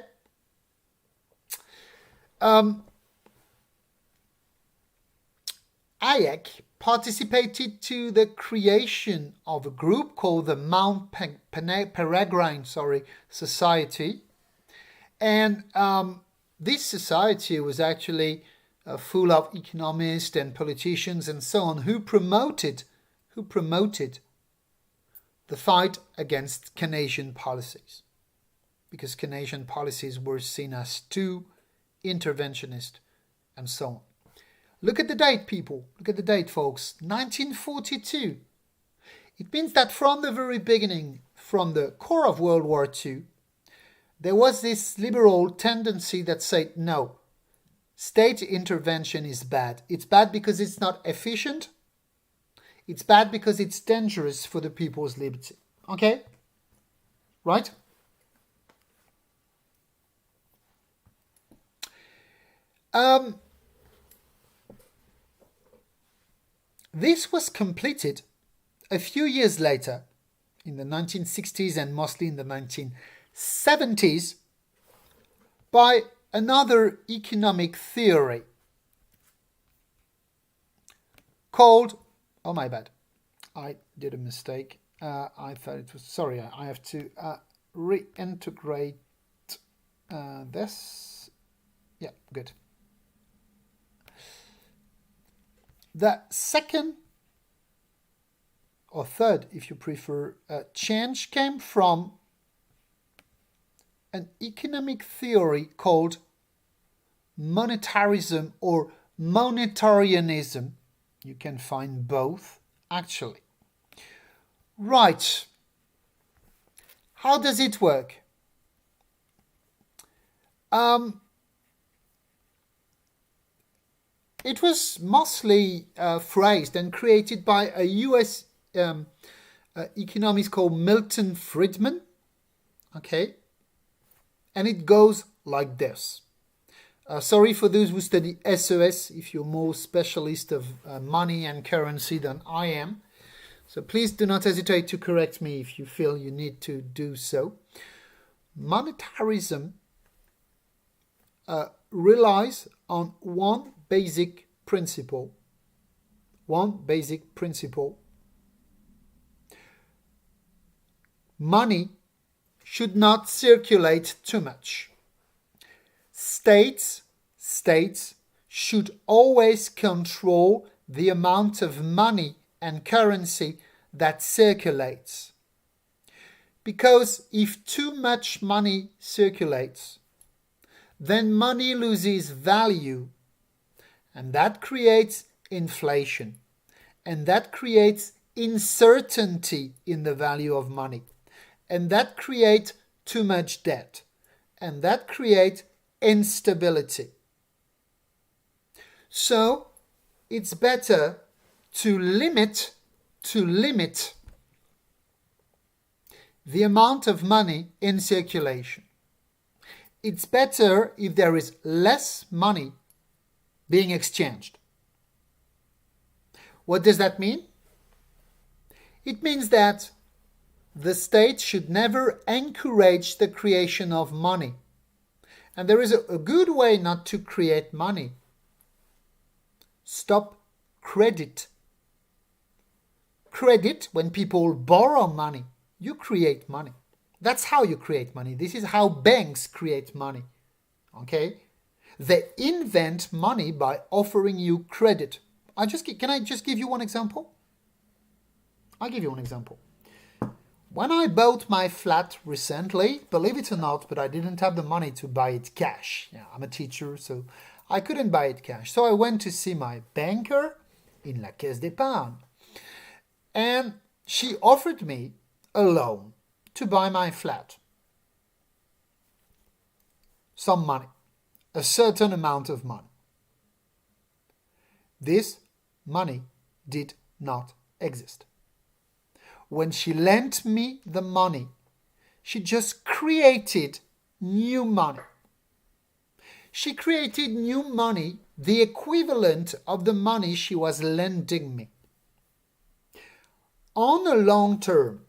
Hayek participated to the creation of a group called the Mount Peregrine Society. And this society was actually full of economists and politicians and so on who promoted the fight against Keynesian policies, because Keynesian policies were seen as too interventionist and so on. Look at the date, people. Look at the date, folks. 1942. It means that from the very beginning, from the core of World War II, there was this liberal tendency that said, no, state intervention is bad. It's bad because it's not efficient. It's bad because it's dangerous for the people's liberty. Okay? Right? This was completed a few years later, in the 1960s and mostly in the 1970s, by another economic theory called, oh my bad, I did a mistake. I thought it was, sorry, I have to reintegrate this. Yeah, good. The second or third, if you prefer, change came from an economic theory called monetarism or monetarianism. You can find both, actually. Right. How does it work? It was mostly phrased and created by a US economist called Milton Friedman. Okay? And it goes like this. Sorry for those who study SOS, if you're more specialist of money and currency than I am. So please do not hesitate to correct me if you feel you need to do so. Monetarism relies on one basic principle. Money should not circulate too much. States should always control the amount of money and currency that circulates. Because if too much money circulates, then money loses value, and that creates inflation, and that creates uncertainty in the value of money, and that creates too much debt, and that creates instability. So it's better to limit the amount of money in circulation. It's better if there is less money being exchanged. What does that mean? It means that the state should never encourage the creation of money. And there is a good way not to create money. Stop credit. Credit, when people borrow money, you create money. That's how you create money. This is how banks create money. Okay? They invent money by offering you credit. Can I just give you one example? I'll give you one example. When I bought my flat recently, believe it or not, but I didn't have the money to buy it cash. Yeah, I'm a teacher, so I couldn't buy it cash. So I went to see my banker in La Caisse d'Épargne. And she offered me a loan to buy my flat. Some money. A certain amount of money. This money did not exist. When she lent me the money, she just created new money. She created new money, the equivalent of the money she was lending me. On a long term,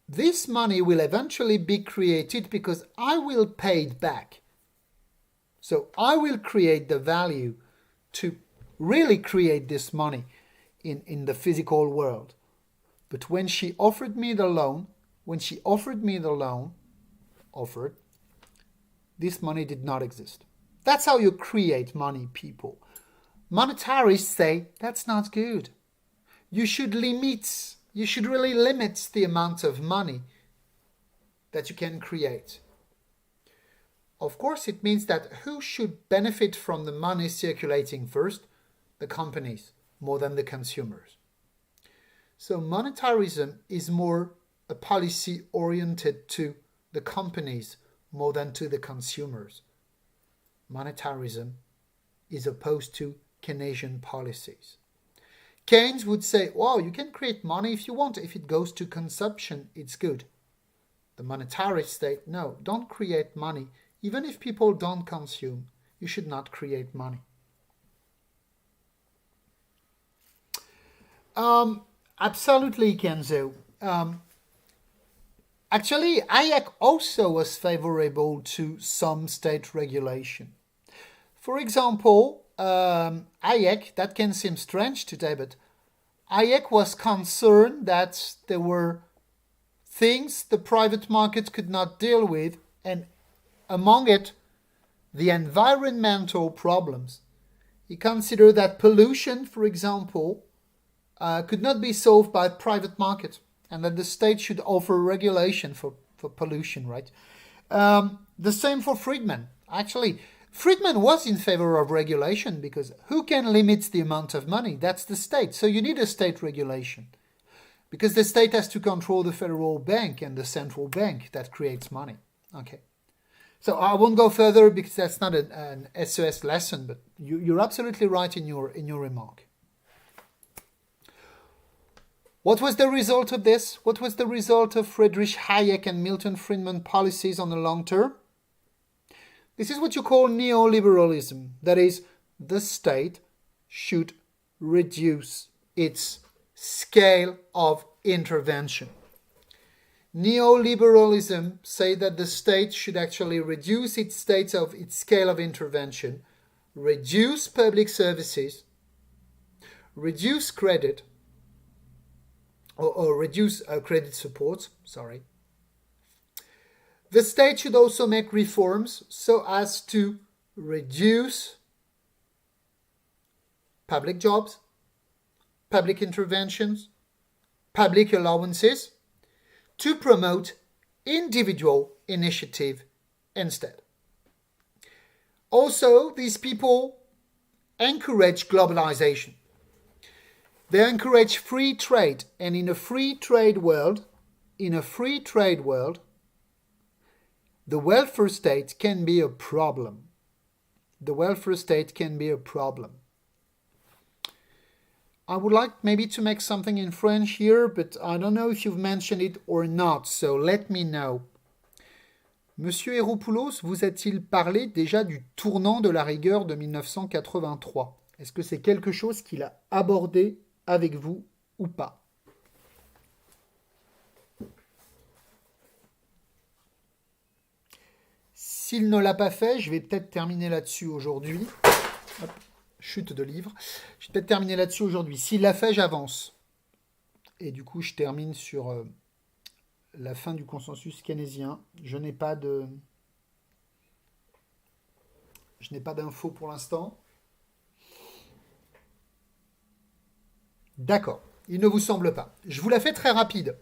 this money will eventually be created because I will pay it back. So I will create the value to really create this money in the physical world. But when she offered me the loan, this money did not exist. That's how you create money, people. Monetarists say that's not good. You should really limit the amount of money that you can create. Of course, it means that who should benefit from the money circulating first? The companies, more than the consumers. So monetarism is more a policy oriented to the companies more than to the consumers. Monetarism is opposed to Keynesian policies. Keynes would say, well, you can create money if you want. If it goes to consumption, it's good. The monetarists say, no, don't create money. Even if people don't consume, you should not create money. Absolutely, Kenzo. Actually, Hayek also was favorable to some state regulation. For example, Hayek, that can seem strange today, but Hayek was concerned that there were things the private market could not deal with, and among it, the environmental problems. He considered that pollution, for example, could not be solved by private market, and that the state should offer regulation for pollution, right? The same for Friedman. Actually, Friedman was in favor of regulation because who can limit the amount of money? That's the state. So you need a state regulation because the state has to control the federal bank and the central bank that creates money. Okay. So I won't go further because that's not an SOS lesson, but you're absolutely right in your remark. What was the result of this? What was the result of Friedrich Hayek and Milton Friedman policies on the long term? This is what you call neoliberalism. That is, the state should reduce its scale of intervention. Neoliberalism says that the state should actually reduce its scale of intervention, reduce public services, reduce credit, or reduce credit support, sorry. The state should also make reforms so as to reduce public jobs, public interventions, public allowances, to promote individual initiative instead. Also, these people encourage globalization. They encourage free trade, and in a free trade world, the welfare state can be a problem. I would like maybe to make something in French here, but I don't know if you've mentioned it or not, so let me know. Monsieur Héropoulos vous a-t-il parlé déjà du tournant de la rigueur de 1983 ? Est-ce que c'est quelque chose qu'il a abordé avec vous ou pas ? S'il ne l'a pas fait, je vais peut-être terminer là-dessus aujourd'hui. Hop, chute de livre. Je vais peut-être terminer là-dessus aujourd'hui. S'il l'a fait, j'avance. Et du coup, je termine sur la fin du consensus keynésien. Je n'ai pas d'infos pour l'instant. D'accord. Il ne vous semble pas. Je vous la fais très rapide.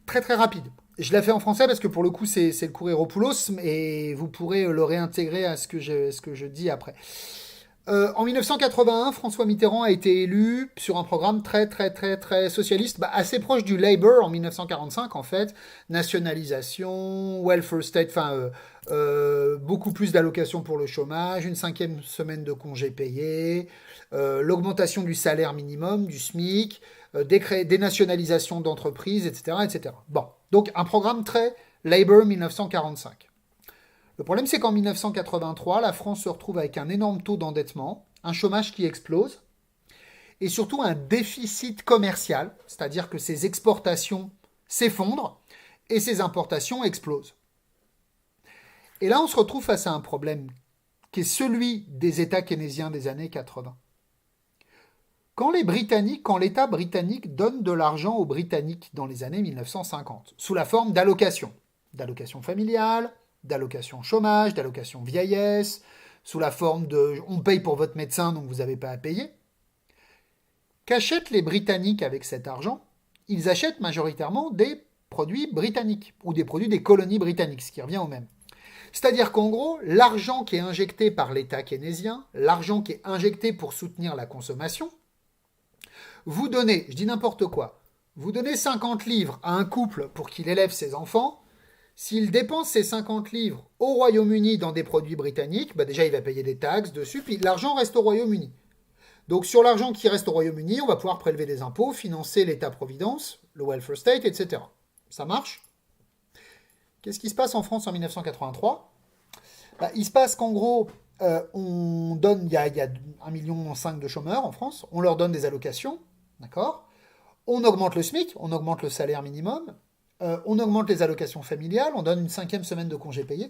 Très très rapide. Je la fais en français parce que pour le coup c'est le cours Héropoulos et vous pourrez le réintégrer à ce que je dis après. En 1981, François Mitterrand a été élu sur un programme très très très très socialiste, assez proche du Labour en 1945 en fait, nationalisation, welfare state, beaucoup plus d'allocations pour le chômage, une 5e semaine de congés payés, l'augmentation du salaire minimum, du SMIC, dénationalisation d'entreprises, etc., etc. Bon, donc un programme très Labour 1945. Le problème, c'est qu'en 1983, la France se retrouve avec un énorme taux d'endettement, un chômage qui explose, et surtout un déficit commercial, c'est-à-dire que ses exportations s'effondrent et ses importations explosent. Et là, on se retrouve face à un problème qui est celui des États keynésiens des années 80. Quand l'État britannique donne de l'argent aux Britanniques dans les années 1950, sous la forme d'allocations familiales, d'allocations chômage, d'allocations vieillesse, sous la forme de « on paye pour votre médecin, donc vous n'avez pas à payer », qu'achètent les Britanniques avec cet argent? Ils achètent majoritairement des produits britanniques, ou des produits des colonies britanniques, ce qui revient au même. C'est-à-dire qu'en gros, l'argent qui est injecté par l'État keynésien, l'argent qui est injecté pour soutenir la consommation, vous donnez, je dis n'importe quoi, vous donnez 50 livres à un couple pour qu'il élève ses enfants, s'il dépense ces 50 livres au Royaume-Uni dans des produits britanniques, bah déjà il va payer des taxes dessus, puis l'argent reste au Royaume-Uni. Donc sur l'argent qui reste au Royaume-Uni, on va pouvoir prélever des impôts, financer l'État-providence, le welfare state, etc. Ça marche? Qu'est-ce qui se passe en France en 1983? Il se passe qu'en gros, il y a 1,5 million de chômeurs en France, on leur donne des allocations, d'accord? On augmente le SMIC, on augmente le salaire minimum, on augmente les allocations familiales, on donne une 5e semaine de congés payés.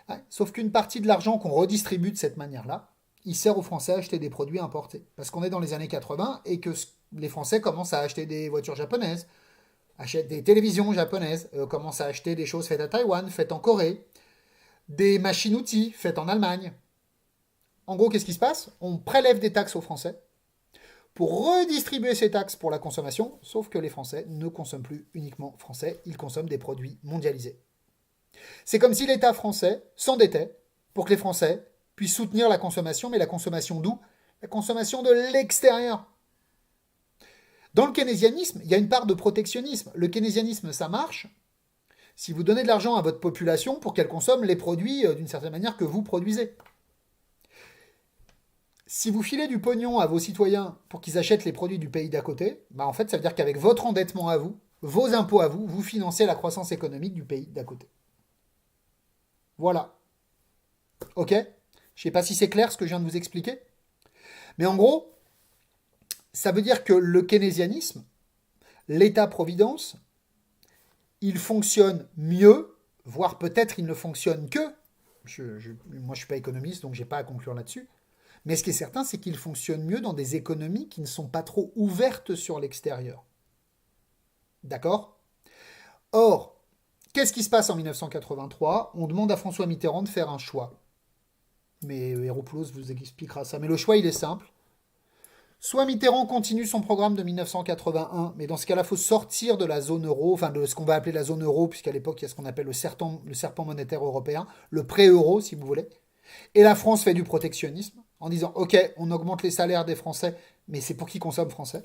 Ouais, sauf qu'une partie de l'argent qu'on redistribue de cette manière-là, il sert aux Français à acheter des produits importés. Parce qu'on est dans les années 80 et que les Français commencent à acheter des voitures japonaises, achètent des télévisions japonaises, commencent à acheter des choses faites à Taïwan, faites en Corée, des machines-outils faites en Allemagne. En gros, qu'est-ce qui se passe? On prélève des taxes aux Français pour redistribuer ces taxes pour la consommation, sauf que les Français ne consomment plus uniquement français, ils consomment des produits mondialisés. C'est comme si l'État français s'endettait pour que les Français puissent soutenir la consommation, mais la consommation d'où? La consommation de l'extérieur. Dans le keynésianisme, il y a une part de protectionnisme. Le keynésianisme, ça marche si vous donnez de l'argent à votre population pour qu'elle consomme les produits d'une certaine manière que vous produisez. Si vous filez du pognon à vos citoyens pour qu'ils achètent les produits du pays d'à côté, en fait, ça veut dire qu'avec votre endettement à vous, vos impôts à vous, vous financez la croissance économique du pays d'à côté. Voilà. Ok? Je ne sais pas si c'est clair ce que je viens de vous expliquer. Mais en gros, ça veut dire que le keynésianisme, l'État-providence, il fonctionne mieux, voire peut-être il ne fonctionne que, moi je ne suis pas économiste donc je n'ai pas à conclure là-dessus, mais ce qui est certain c'est qu'il fonctionne mieux dans des économies qui ne sont pas trop ouvertes sur l'extérieur. D'accord? Or, qu'est-ce qui se passe en 1983? On demande à François Mitterrand de faire un choix. Mais Héropoulos vous expliquera ça. Mais le choix, il est simple. Soit Mitterrand continue son programme de 1981, mais dans ce cas-là, il faut sortir de la zone euro, enfin de ce qu'on va appeler la zone euro, puisqu'à l'époque, il y a ce qu'on appelle le serpent monétaire européen, le pré-euro, si vous voulez. Et la France fait du protectionnisme, en disant, OK, on augmente les salaires des Français, mais c'est pour qui consomme français.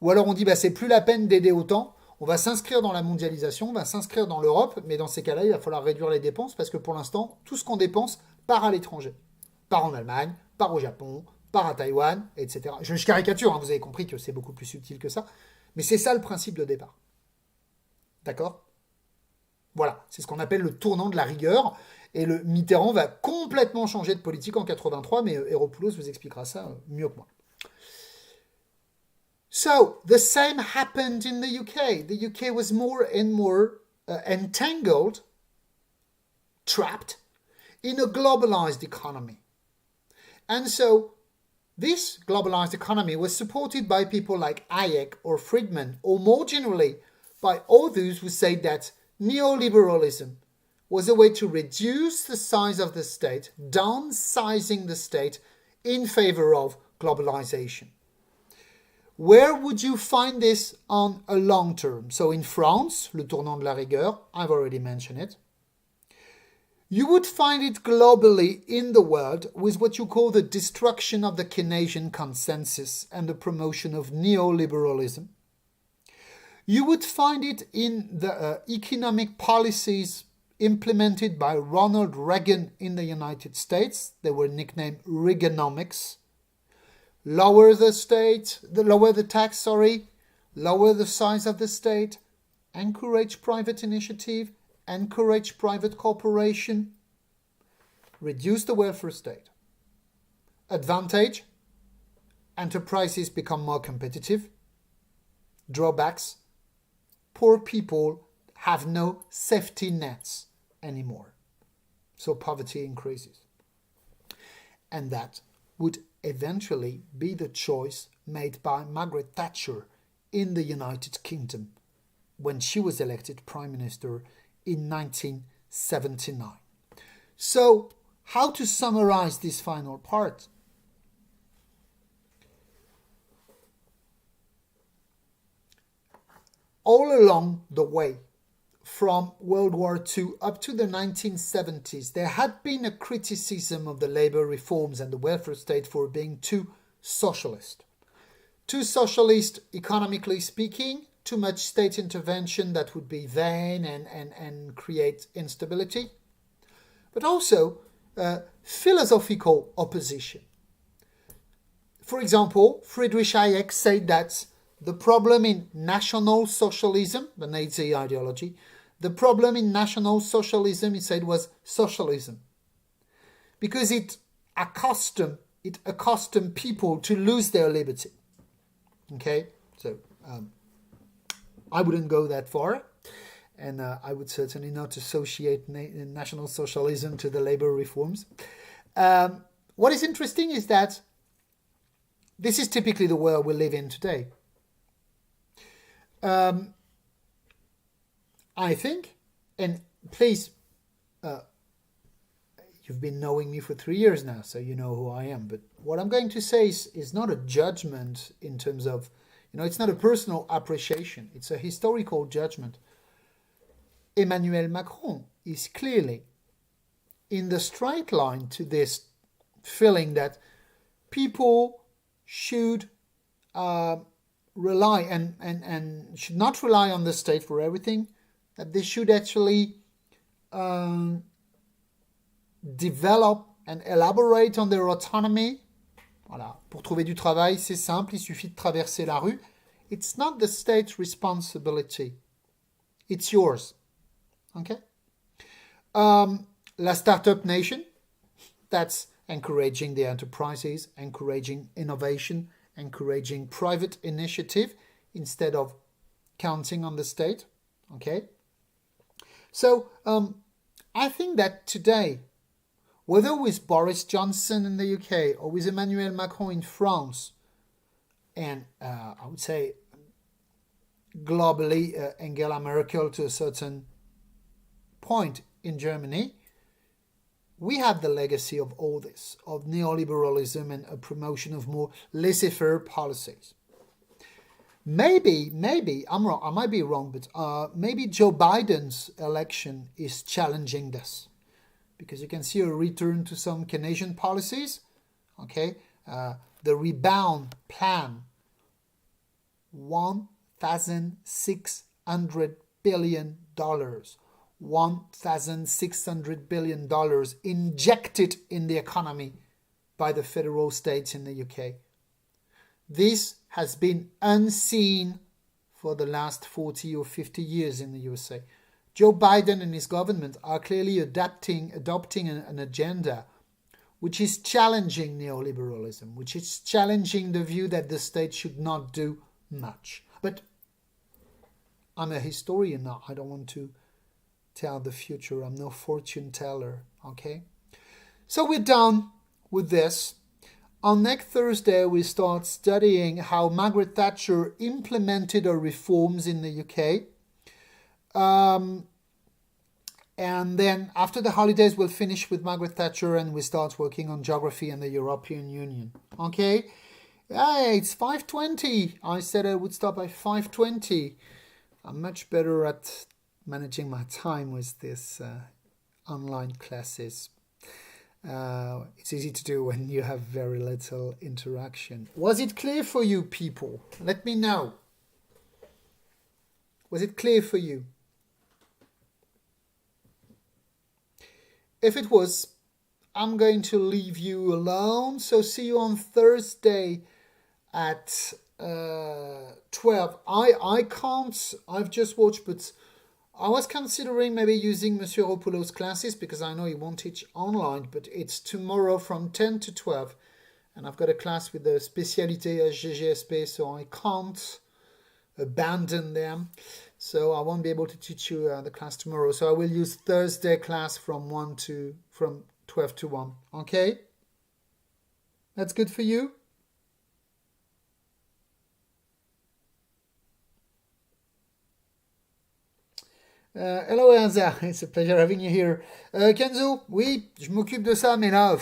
Ou alors on dit, c'est plus la peine d'aider autant, on va s'inscrire dans la mondialisation, on va s'inscrire dans l'Europe, mais dans ces cas-là, il va falloir réduire les dépenses, parce que pour l'instant, tout ce qu'on dépense part à l'étranger. Part en Allemagne, part au Japon, part à Taïwan, etc. Je caricature, vous avez compris que c'est beaucoup plus subtil que ça, mais c'est ça le principe de départ. D'accord? Voilà, c'est ce qu'on appelle le tournant de la rigueur, et le Mitterrand va complètement changer de politique en 83, mais Héropoulos vous expliquera ça mieux que moi. So, the same happened in the UK. The UK was more and more entangled, trapped, in a globalized economy. And so, this globalized economy was supported by people like Hayek or Friedman, or more generally, by others who said that neoliberalism was a way to reduce the size of the state, downsizing the state in favor of globalization. Where would you find this on a long term? So in France, le tournant de la rigueur, I've already mentioned it. You would find it globally in the world with what you call the destruction of the Keynesian consensus and the promotion of neoliberalism. You would find it in the economic policies implemented by Ronald Reagan in the United States. They were nicknamed Reaganomics. Lower the tax, lower the size of the state, encourage private initiative, encourage private cooperation, reduce the welfare state. Advantage, enterprises become more competitive. Drawbacks: poor people have no safety nets anymore. So poverty increases. And that would eventually be the choice made by Margaret Thatcher in the United Kingdom when she was elected Prime Minister in 1979. So, how to summarize this final part? All along the way, from World War II up to the 1970s, there had been a criticism of the labour reforms and the welfare state for being too socialist. Too socialist, economically speaking, too much state intervention that would be vain and create instability, but also philosophical opposition. For example, Friedrich Hayek said that the problem in National Socialism, the Nazi ideology, the problem in National Socialism, he said, was socialism. Because it accustomed people to lose their liberty. Okay? So, I wouldn't go that far. And I would certainly not associate National Socialism to the labor reforms. What is interesting is that this is typically the world we live in today. I think, and please, you've been knowing me for 3 years now, so you know who I am. But what I'm going to say is not a judgment in terms of, it's not a personal appreciation. It's a historical judgment. Emmanuel Macron is clearly in the straight line to this feeling that people should rely and should not rely on the state for everything, that they should actually develop and elaborate on their autonomy. Voilà. Pour trouver du travail, c'est simple, il suffit de traverser la rue. It's not the state's responsibility. It's yours. Okay? La Startup Nation, that's encouraging the enterprises, encouraging innovation, encouraging private initiative instead of counting on the state. Okay? So, I think that today, whether with Boris Johnson in the UK or with Emmanuel Macron in France, and I would say globally Angela Merkel to a certain point in Germany, we have the legacy of all this, of neoliberalism and a promotion of more laissez-faire policies. Maybe, I'm wrong, I might be wrong, but maybe Joe Biden's election is challenging this. Because you can see a return to some Canadian policies. Okay, the rebound plan, $1,600 billion. $1,600 billion injected in the economy by the federal states in the UK. This has been unseen for the last 40 or 50 years in the USA. Joe Biden and his government are clearly adopting an agenda which is challenging neoliberalism, which is challenging the view that the state should not do much. But I'm a historian now. I don't want to tell the future. I'm no fortune teller, okay? So we're done with this. On next Thursday, we start studying how Margaret Thatcher implemented her reforms in the UK. And then after the holidays, we'll finish with Margaret Thatcher and we start working on geography and the European Union. Okay? Hey, it's 5:20. I said I would stop by 5:20. I'm much better at managing my time with this online classes. It's easy to do when you have very little interaction. Was it clear for you, people? Let me know. Was it clear for you? If it was, I'm going to leave you alone. So see you on Thursday at 12. I can't, I've just watched, but I was considering maybe using Monsieur Ropoulos' classes because I know he won't teach online, but it's tomorrow from 10 to 12. and I've got a class with the speciality GGSP, so I can't abandon them. So I won't be able to teach you the class tomorrow. So I will use Thursday class from 12 to 1. Okay? That's good for you? Hello Elsa, it's a pleasure having you here. Kenzo, oui, je m'occupe de ça, mais là,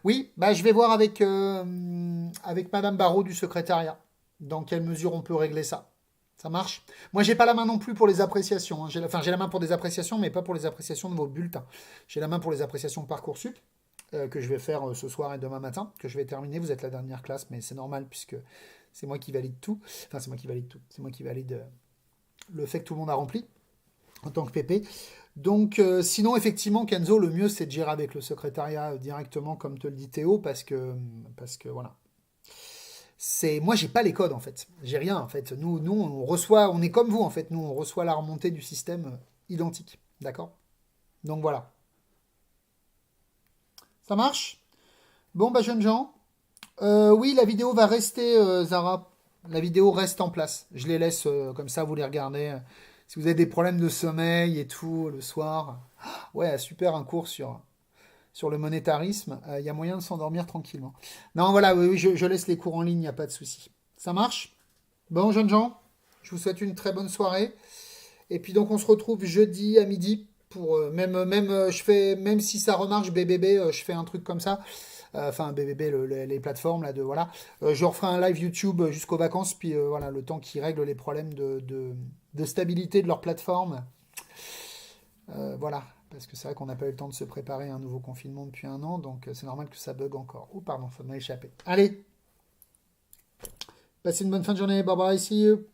oui, bah, je vais voir avec Madame Barraud du secrétariat, dans quelle mesure on peut régler ça. Ça marche? Moi, j'ai pas la main non plus pour les appréciations, hein. J'ai la main pour des appréciations, mais pas pour les appréciations de vos bulletins. J'ai la main pour les appréciations de Parcoursup, que je vais faire ce soir et demain matin, que je vais terminer. Vous êtes la dernière classe, mais c'est normal, puisque c'est moi qui valide tout. Enfin, c'est moi qui valide tout. C'est moi qui valide le fait que tout le monde a rempli en tant que PP. Donc, sinon, effectivement, Kenzo, le mieux, c'est de gérer avec le secrétariat directement, comme te le dit Théo, parce que voilà. Moi, j'ai pas les codes, en fait. J'ai rien, en fait. Nous, on reçoit, on est comme vous, en fait. Nous, on reçoit la remontée du système identique. D'accord? Donc, voilà. Ça marche? Bon, bah, jeunes gens. Oui, la vidéo va rester, Zara. La vidéo reste en place. Je les laisse comme ça, vous les regardez. Si vous avez des problèmes de sommeil et tout le soir, ouais, super, un cours sur le monétarisme, il y a moyen de s'endormir tranquillement. Non, voilà, oui, je laisse les cours en ligne, il n'y a pas de souci. Ça marche? Bon, jeunes gens, je vous souhaite une très bonne soirée. Et puis donc, on se retrouve jeudi à midi pour même si ça remarche BBB, je fais un truc comme ça. Enfin, BBB, les plateformes là de voilà. Je referai un live YouTube jusqu'aux vacances, puis voilà, le temps qu'ils règlent les problèmes de stabilité de leur plateforme. Voilà, parce que c'est vrai qu'on n'a pas eu le temps de se préparer à un nouveau confinement depuis un an, donc c'est normal que ça bug encore. Oh, pardon, ça m'a échappé. Allez, passez une bonne fin de journée. Bye bye, see you.